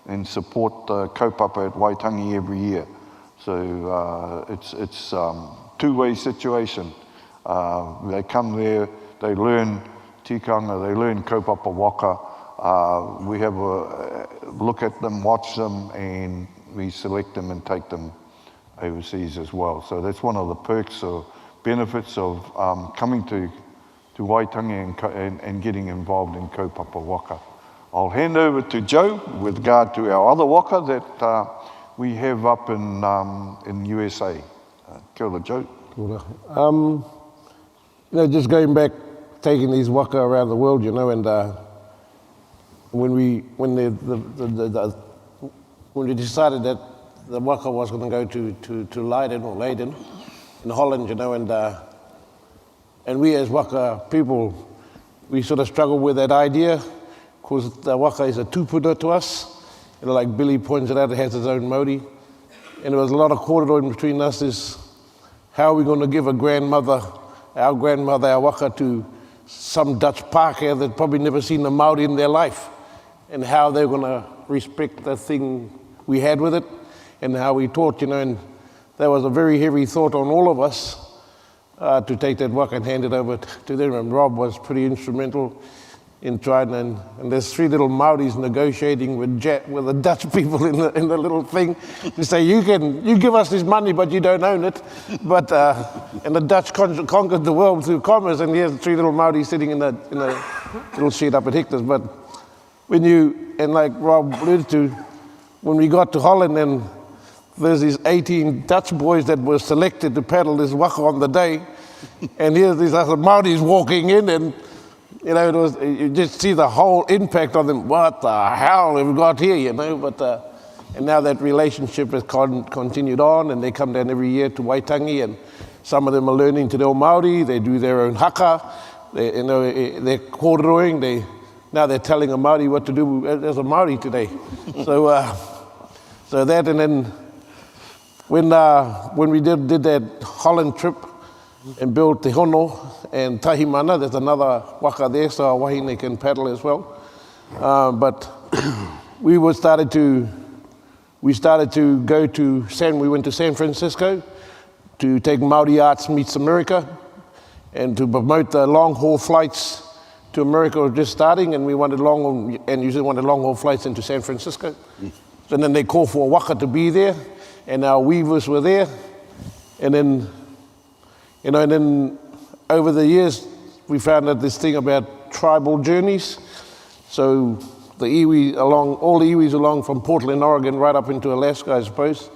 and support the kaupapa at Waitangi every year. So it's two-way situation. They come there, they learn tikanga, they learn kaupapa waka. We have a look at them, watch them, and we select them and take them overseas as well. So that's one of the perks or benefits of coming to Waitangi and getting involved in kaupapa waka. I'll hand over to Joe with regard to our other waka that we have up in USA. Kia ora, Joe. Kia ora. Just going back, taking these waka around the world, and when we decided that the waka was going to go to Leiden in Holland, and we as waka people, we sort of struggled with that idea, because the waka is a tupuna to us. Like Billy pointed out, it has its own mauri. And there was a lot of kōrero in between us, is how are we going to give our grandmother, our waka, to some Dutch Pākehā that probably never seen a Māori in their life, and how they're going to respect the thing we had with it, and how we taught, and that was a very heavy thought on all of us to take that waka and hand it over to them. And Rob was pretty instrumental in trying, and there's three little Māoris negotiating with the Dutch people in the little thing to say, you give us this money, but you don't own it. But and the Dutch conquered the world through commerce, and here's three little Māoris sitting in a little shed up at Hector's. But and like Rob alluded to, when we got to Holland, and there's these 18 Dutch boys that were selected to paddle this waka on the day, and here's these other Māoris walking in, and you just see the whole impact on them. What the hell have we got here, But and now that relationship has continued on, and they come down every year to Waitangi, and some of them are learning Te Reo Māori. They do their own haka. They're kōreroing. Now they're telling a Māori what to do as a Māori today. So that, and then when we did that Holland trip and built Te Hono and Tahimana, there's another waka there, so our wahine can paddle as well. But we started to go to we went to San Francisco to take Māori Arts Meets America, and to promote the long haul flights to America were just starting, and New Zealand wanted long haul flights into San Francisco. So then they called for a waka to be there, and our weavers were there, and then over the years, we found out this thing about tribal journeys. So all the iwis along from Portland, Oregon, right up into Alaska, I suppose,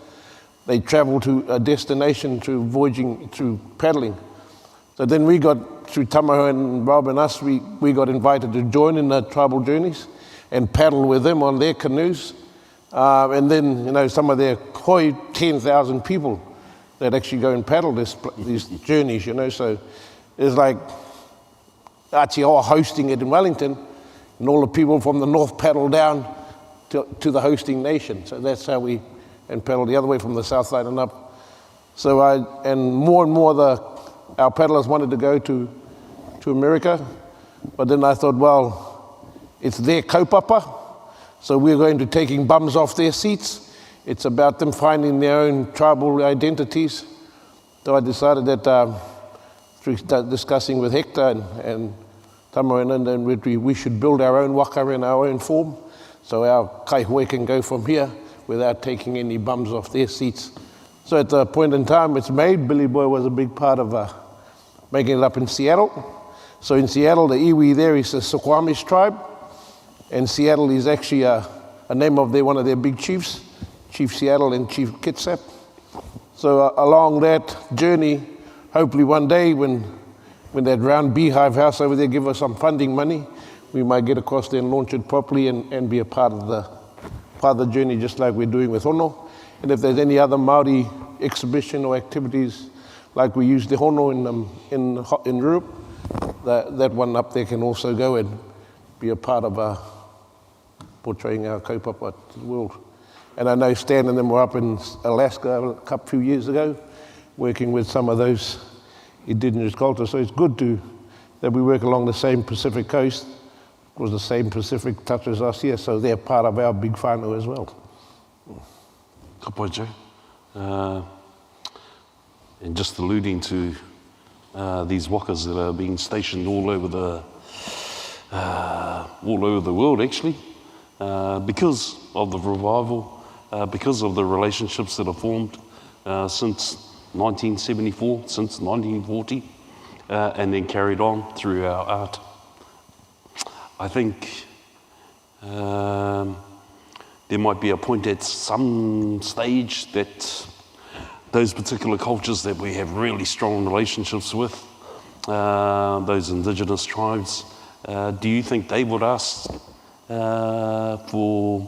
they travel to a destination through voyaging, through paddling. So then we got, through Tamahou and Rob and us, we got invited to join in the tribal journeys and paddle with them on their canoes. And then, some of their 10,000 people that actually go and paddle these journeys, So it's like Aotearoa hosting it in Wellington, and all the people from the north paddle down to the hosting nation. So that's how we paddle the other way from the south side and up. So and more our paddlers wanted to go to America, but then I thought, well, it's their kaupapa, so we're going to taking bums off their seats. It's about them finding their own tribal identities. So I decided that through discussing with Hector and Tamahou, and we should build our own waka in our own form, so our kaihoe can go from here without taking any bums off their seats. So at the point in time it's made, Billy Boy was a big part of making it up in Seattle. So in Seattle, the iwi there is the Suquamish tribe, and Seattle is actually a name of one of their big chiefs, Chief Seattle and Chief Kitsap. So along that journey, hopefully one day when that round beehive house over there give us some funding money, we might get across there and launch it properly and be a part of the journey, just like we're doing with Hono. And if there's any other Māori exhibition or activities, like we use Te Hono in Europe, that one up there can also go and be a part of portraying our kaupapa to the world. And I know Stan and them were up in Alaska a few years ago, working with some of those indigenous cultures. So it's good that we work along the same Pacific coast, because the same Pacific touches us here, so they're part of our big whānau as well. Ka pai, Joe. And just alluding to these wakas that are being stationed all over the world, actually, because of the revival, because of the relationships that are formed since 1974, since 1940, and then carried on through our art. I think there might be a point at some stage that those particular cultures that we have really strong relationships with, those indigenous tribes, do you think they would ask for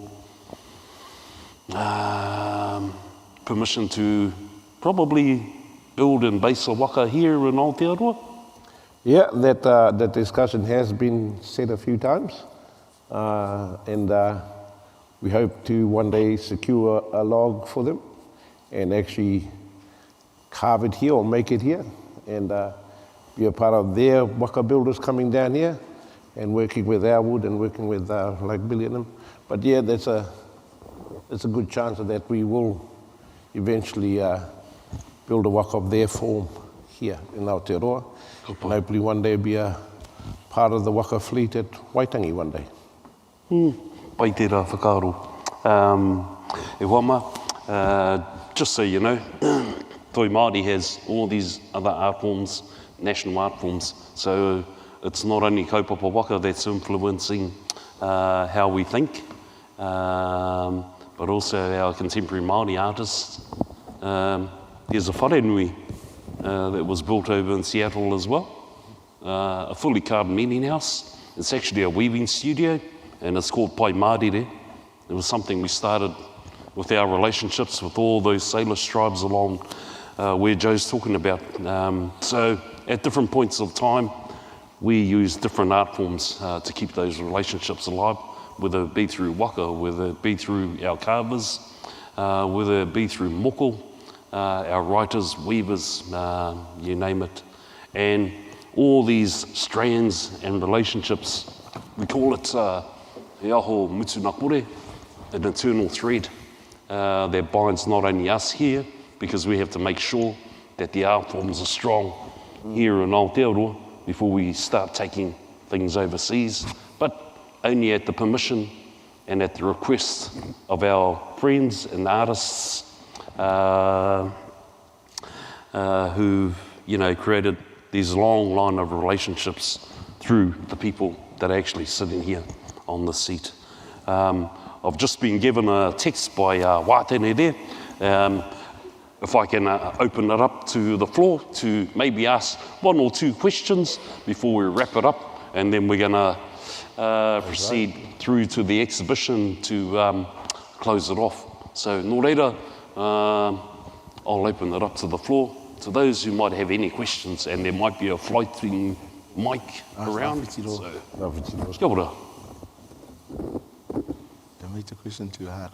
permission to probably build and base a waka here in Aotearoa? Yeah, that discussion has been said a few times, and we hope to one day secure a log for them and actually carve it here or make it here, and be a part of their waka builders coming down here and working with our wood and working with like Billy and them. But yeah, there's a good chance that we will eventually build a waka of their form here in Aotearoa, and hopefully one day be a part of the waka fleet at Waitangi one day. Pai tērā whakaaro. E wama, just so you know, Toi Māori has all these other art forms, national art forms, so it's not only Kaupapa Waka that's influencing how we think, but also our contemporary Māori artists. There's a wharenui that was built over in Seattle as well, a fully carved meeting house. It's actually a weaving studio, and it's called Pai Mārire. It was something we started with our relationships with all those Salish tribes along where Joe's talking about. So at different points of time, we use different art forms to keep those relationships alive, whether it be through waka, whether it be through our carvers, whether it be through moko, our writers, weavers, you name it. And all these strands and relationships, we call it he aho mutunakore, an eternal thread that binds not only us here, because we have to make sure that the art forms are strong here in Aotearoa before we start taking things overseas, but only at the permission and at the request of our friends and artists who, you know, created these long line of relationships through the people that are actually sitting here on the seat. I've just been given a text by Wātene there. If I can open it up to the floor to maybe ask one or two questions before we wrap it up, and then we're going to proceed through to the exhibition to close it off. So, nō reira, I'll open it up to the floor. To those who might have any questions, and there might be a floating mic around. So, kia ora. Don't make the question too hard.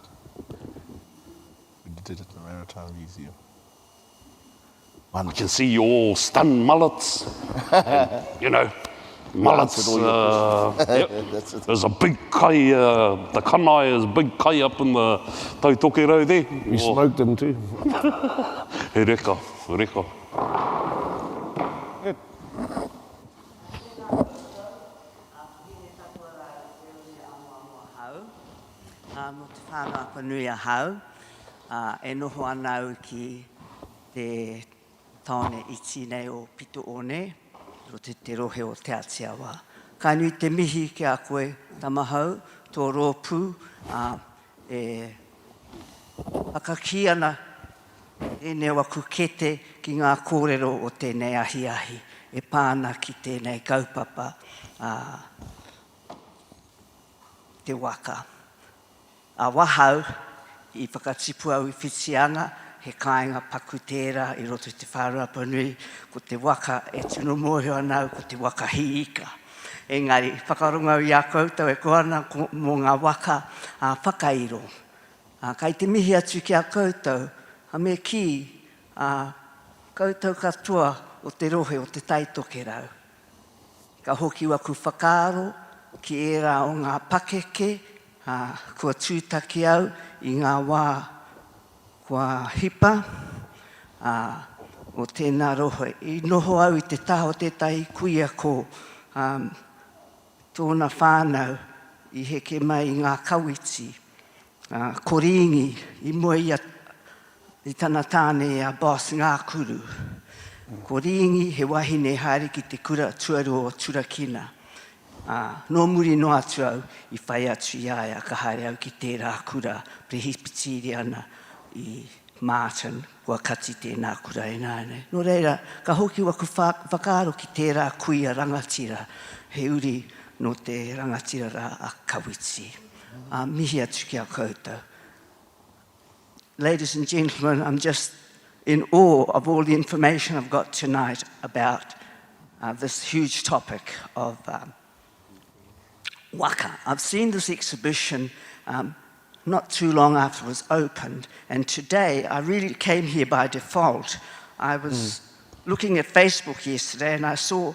We did it in the Maritime Museum. I can see you all stunned mullets. And, you know, mullets. Yep. There's a big kai, the kanai is a big kai up in the Tautokero there. We smoked them too. He reka, he reka. Mo te whānau panui a hau, e noho anau ki te taone iti nei o pito one, ro te rohe o te atiawa. Ka nui te mihi ki a koe Tamahou, tō rōpū, e akaki ana e ne waku kete ki ngā kōrero o tēnei ahi, e pāna ki tēnei kaupapa te waka. A wahau I whakatipu au I whitianga, he kāinga paku tērā I roto I te whārāpanui, ko te waka e tino mōhio anau, ko te waka hiika. Engari, whakarunga I a koutou e koana mō ngā waka whakairo. Kai te mihi atu ki a koutou, a me ki koutou katoa o te rohe o te taitoke rau. Ka hoki waku whakaaro ki e rā o ngā pakeke, kua tūtaki au I ngā wā kua hipa, o tēnā rohe. I noho au I te taho tētai kuia ko tōna whānau I heke mai I ngā kawiti, koringi, I mua I tana tāne a Bosch ngā kuru. Koringi he wahine haere ki te kura tuaru o turakina. No muri no atu au I whai atu iaia ka haere au ki tērā kura prehipitiri ana I Martin kua kati tēnā kura e nāne. No reira, ka hoki waku whakaaro ki tērā kuia rangatira he uri no te rangatira rā a kawiti. Mihi atu ki a koutou. Ladies and gentlemen, I'm just in awe of all the information I've got tonight about this huge topic of waka. I've seen this exhibition not too long after it was opened, and today I really came here by default. I was looking at Facebook yesterday and I saw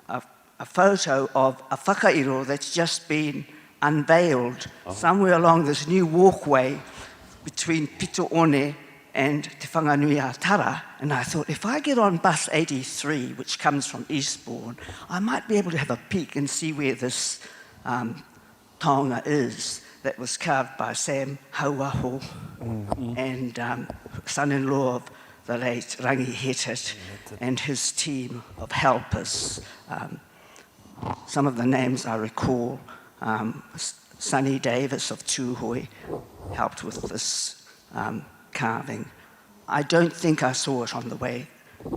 a photo of a whakairo that's just been unveiled somewhere along this new walkway between Pitoone and Te Whanganui a Tara, and I thought, if I get on bus 83, which comes from Eastbourne, I might be able to have a peek and see where this taonga is that was carved by Sam Hauaho and son-in-law of the late Rangi Hettit and his team of helpers. Some of the names I recall, Sonny Davis of Tūhoi helped with this carving. I don't think I saw it on the way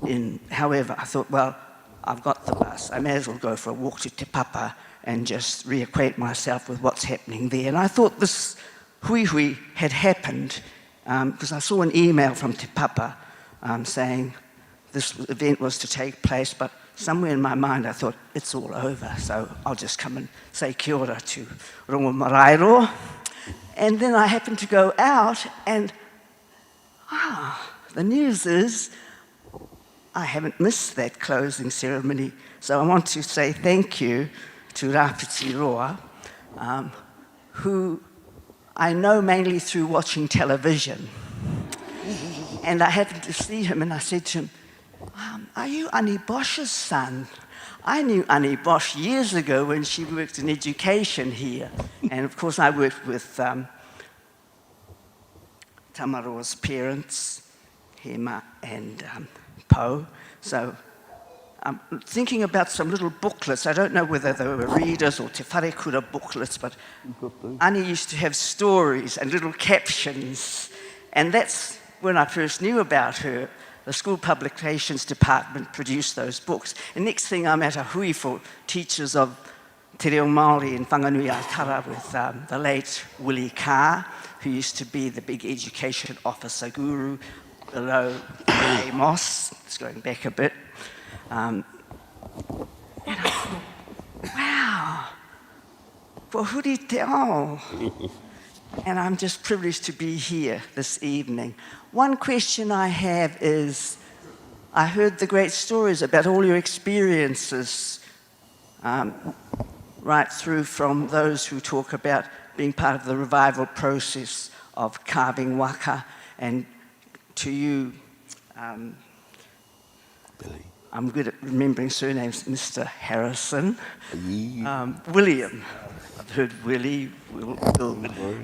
in. However, I thought, well, I've got the bus. I may as well go for a walk to Te Papa and just reacquaint myself with what's happening there. And I thought this hui had happened because I saw an email from Te Papa saying this event was to take place, but somewhere in my mind I thought, it's all over, so I'll just come and say kia ora to Rongo Marairo. And then I happened to go out and, the news is I haven't missed that closing ceremony. So I want to say thank you to Rawhitiroa, who I know mainly through watching television. And I happened to see him and I said to him, are you Annie Bosch's son? I knew Annie Bosch years ago when she worked in education here. And of course I worked with Tamaroa's parents, Hema and Po. So I'm thinking about some little booklets. I don't know whether they were readers or te wharekura booklets, but Annie used to have stories and little captions. And that's when I first knew about her. The school publications department produced those books. And next thing I'm at a hui for teachers of Te Reo Māori in Whanganui a Tara with the late Willie Carr, who used to be the big education officer guru below Amos. It's going back a bit. And I thought, wow, for huri te ao. And I'm just privileged to be here this evening. One question I have is, I heard the great stories about all your experiences, right through from those who talk about being part of the revival process of carving waka, and to you, Billy. I'm good at remembering surnames, Mr. Harrison, William. I've heard Willie, Will.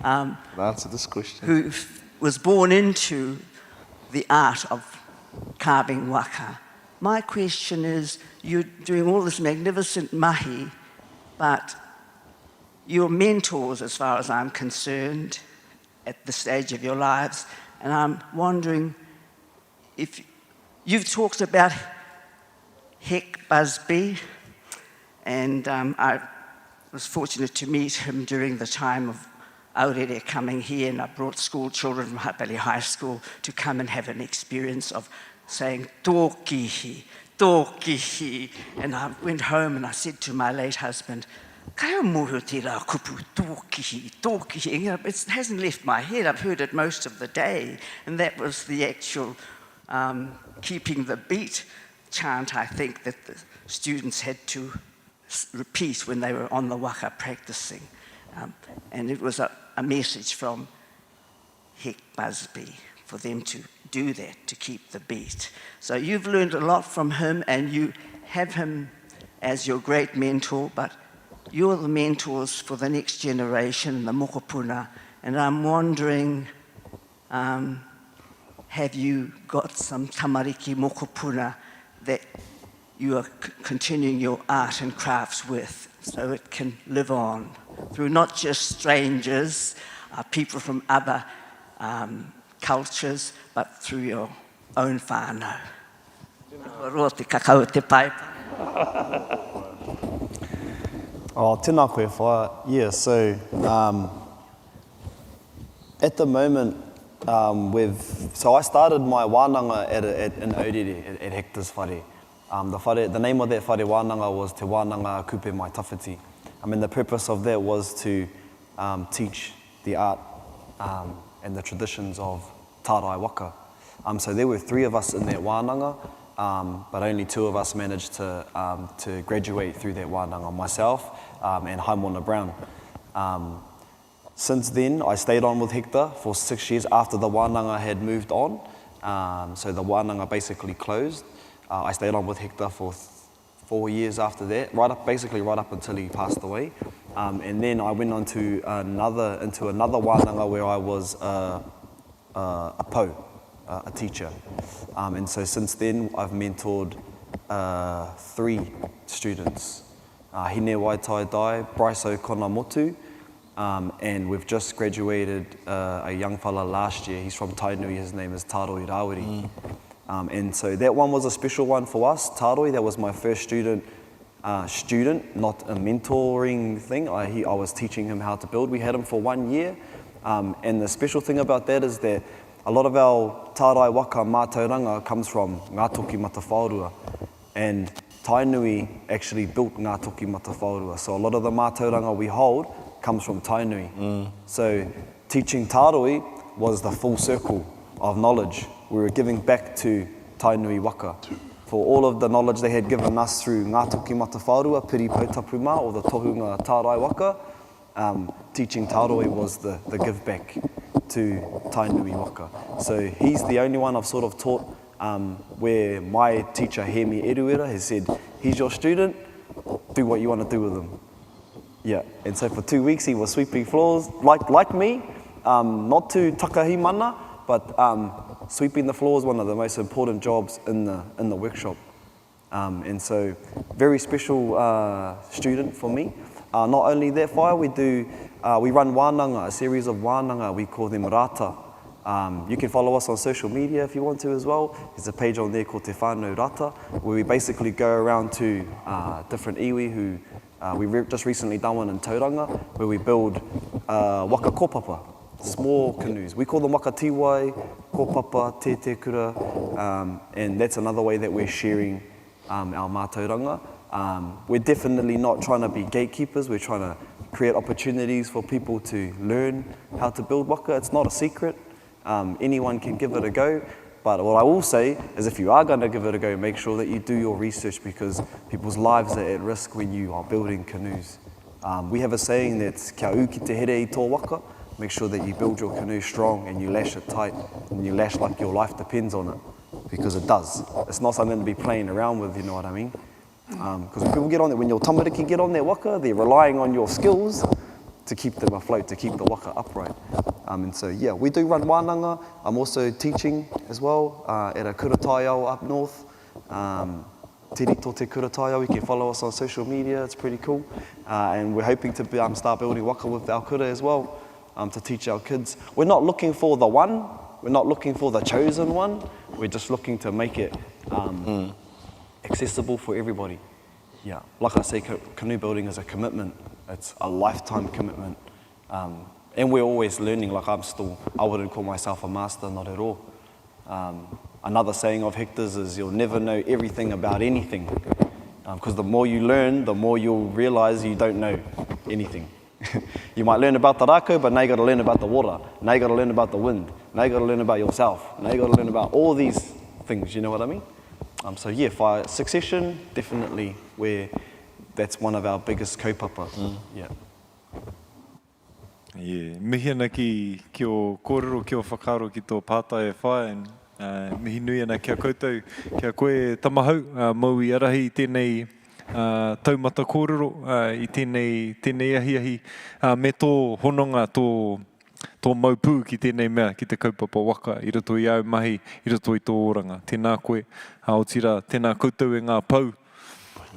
Answer this question. Who was born into the art of carving waka. My question is, you're doing all this magnificent mahi, but your mentors, as far as I'm concerned, at the stage of your lives, and I'm wondering if you've talked about Heck Busby, and I was fortunate to meet him during the time of aurere coming here, and I brought school children from Hutt Valley High School to come and have an experience of saying tōkihi, tōkihi. And I went home and I said to my late husband, kai o moho te rā kupu, tōkihi, tōkihi. It hasn't left my head, I've heard it most of the day. And that was the actual keeping the beat chant, I think, that the students had to repeat when they were on the waka practicing. And it was a message from Hek Busby for them to do that, to keep the beat. So you've learned a lot from him, and you have him as your great mentor, but you're the mentors for the next generation, the mokopuna. And I'm wondering, have you got some tamariki mokopuna that you are continuing your art and crafts with, so it can live on through not just strangers, people from other cultures, but through your own whānau. Roa te kakao te paipa. Oh, tēnā koe whaia. Yeah, so at the moment, so I started my wānanga in Aurere, at Hector's whare. The name of that whare wānanga was Te Wānanga Kupe Mai Tawhiti. The purpose of that was to teach the art and the traditions of tārai waka. So there were 3 of us in that wānanga, but only 2 of us managed to graduate through that wānanga, myself and Haimona Brown. Since then, I stayed on with Hector for 6 years after the wānanga had moved on. So the wānanga basically closed. I stayed on with Hector for 4 years after that, basically right up until he passed away. And then I went on to another wānanga where I was a po, a teacher. And so since then, I've mentored 3 students. Hine Waitai Dai, Bryce O'Connor Motu, and we've just graduated a young fella last year. He's from Tainui, his name is Taroi Rawiri. And so that one was a special one for us. Taroi, that was my first student, not a mentoring thing. I was teaching him how to build. We had him for 1 year. And the special thing about that is that a lot of our tārai waka mātauranga comes from Ngā Toki Mata Whaurua. And Tainui actually built Ngā Toki Mata Whaurua. So a lot of the mātauranga we hold comes from Tainui. So teaching Taroi was the full circle of knowledge. We were giving back to Tainui waka for all of the knowledge they had given us through Ngā Toki Mata Whaurua, Piri Pautapuma, or the tohunga tārai waka. Teaching Taroi was the give back to Tainui waka. So he's the only one I've sort of taught where my teacher, Hemi Eruera, has said, he's your student, do what you want to do with him. Yeah, and so for 2 weeks he was sweeping floors, like me, not to takahi mana, but sweeping the floor is one of the most important jobs in the workshop. And so very special student for me. Not only that, we run wānanga, a series of wānanga, we call them rata. You can follow us on social media if you want to as well. There's a page on there called Te Whānau Rata, where we basically go around to different iwi who, we've just recently done one in Tauranga, where we build waka kōpapa, small canoes. We call them waka tiwai, kōpapa, te te kura, and that's another way that we're sharing our mātauranga. We're definitely not trying to be gatekeepers. We're trying to create opportunities for people to learn how to build waka. It's not a secret. Anyone can give it a go. But what I will say is if you are going to give it a go, make sure that you do your research, because people's lives are at risk when you are building canoes. We have a saying that's kia u ki te here I tō waka. Make sure that you build your canoe strong and you lash it tight and you lash like your life depends on it, because it does. It's not something to be playing around with, you know what I mean? Because when people get on there, when your tamariki get on their waka, they're relying on your skills to keep them afloat, to keep the waka upright. And so, yeah, we do run wānanga. I'm also teaching as well at a kuratāiao up north. Tirito te kuratāiao, you can follow us on social media, it's pretty cool. And we're hoping to start building waka with our kura as well, to teach our kids. We're not looking for the one, we're not looking for the chosen one, we're just looking to make it accessible for everybody. Yeah, like I say, canoe building is a commitment. It's a lifetime commitment. And we're always learning, like I wouldn't call myself a master, not at all. Another saying of Hector's is you'll never know everything about anything. Because the more you learn, the more you'll realise you don't know anything. You might learn about the rākau, but now you got to learn about the water. Now you got to learn about the wind. Now you got to learn about yourself. Now you got to learn about all these things, you know what I mean? So yeah, fire succession, definitely that's one of our biggest kaupapa. Yeah. Yeah, mihi ana ki o kōrero, ki o whakaaro ki tō pātai e whae, and mihi nui ana kia koutou, kia koe tamahau, mau I arahi I tēnei taumata kōrero, I tēnei ahi, me tō hononga, tō maupū ki tēnei mea, ki te kaupapa waka, I roto I au mahi, I roto I tō oranga. Tēnā koe, o tira, tēnā koutou e ngā pau,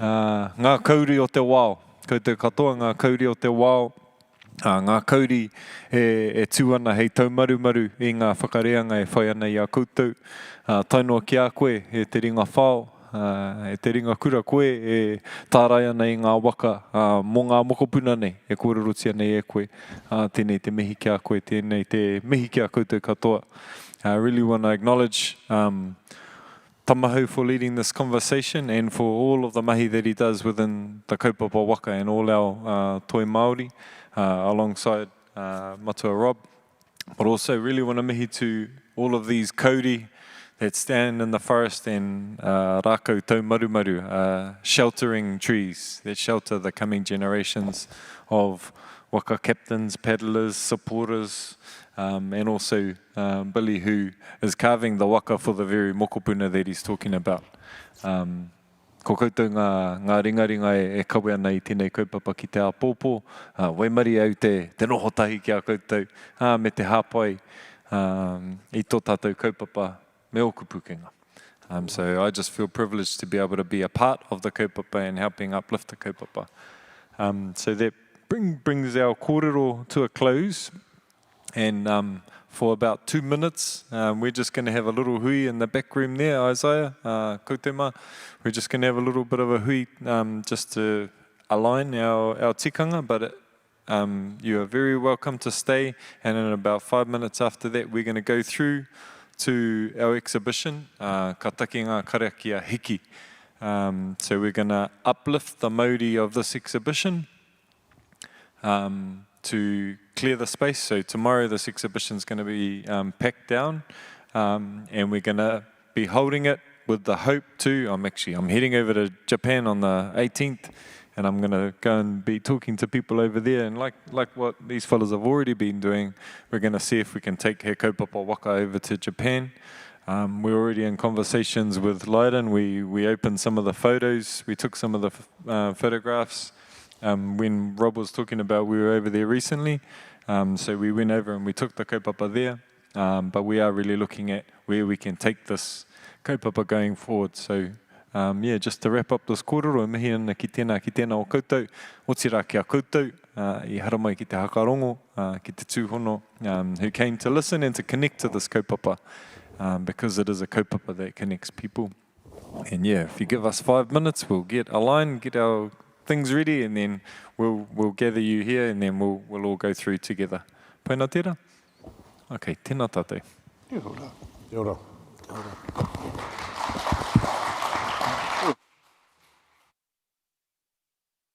ngā kauri o te wao, koutou katoa, ngā kauri o te wao, ngā kauri e tū ana hei taumarumaru I ngā whakareanga e whai ana I a koutou. Tainoa ki a koe e te ringa whao, e te ringa kura koe e tārai ana I ngā waka mō ngā mokopuna nei, e kōrerotia nei e koe. Tēnei te mihi ki a koe, tēnei te mihi ki a koutou katoa. I really want to acknowledge Tamahou for leading this conversation and for all of the mahi that he does within the kaupapa waka and all our toi Māori. Alongside Matua Rob, but also really want to mihi to all of these kauri that stand in the forest and rākau taumarumaru, sheltering trees that shelter the coming generations of waka captains, paddlers, supporters, and also Billy, who is carving the waka for the very mokopuna that he's talking about. Ko koutou ngā ringaringa e kawe ana I tēnei kaupapa ki te āpōpō, waimari au te noho tahi ki a koutou, me te hāpai I tō tātou kaupapa me oku pukenga. So I just feel privileged to be able to be a part of the kaupapa and helping uplift the kaupapa. So that brings our kōrero to a close, and for about 2 minutes, we're just going to have a little hui in the back room there, Isaiah, Kautema. We're just going to have a little bit of a hui just to align our tikanga, but you are very welcome to stay, and in about 5 minutes after that, we're going to go through to our exhibition, Ka Taki Ngā Karakia Hiki. So we're going to uplift the mauri of this exhibition to clear the space. So tomorrow this exhibition is going to be packed down, and we're going to be holding it with the hope to, I'm heading over to Japan on the 18th, and I'm going to go and be talking to people over there, and like what these fellas have already been doing, we're going to see if we can take He Kaupapa Waka over to Japan. We're already in conversations with Leiden. We opened some of the photos, we took some of the photographs. When Rob was talking about, we were over there recently, so we went over and we took the kaupapa there, but we are really looking at where we can take this kaupapa going forward. So yeah, just to wrap up this kōrero, mihi ana ki tēnā o koutou, o tira ki a koutou, I haramai ki te hakarongo, ki te tūhono, who came to listen and to connect to this kaupapa, because it is a kaupapa that connects people. And yeah, if you give us 5 minutes, we'll get aligned, get our things ready, and then we'll gather you here, and then we'll all go through together. Pēnā tērā? Okay, tēnā tātou. Kia ora. Kia ora.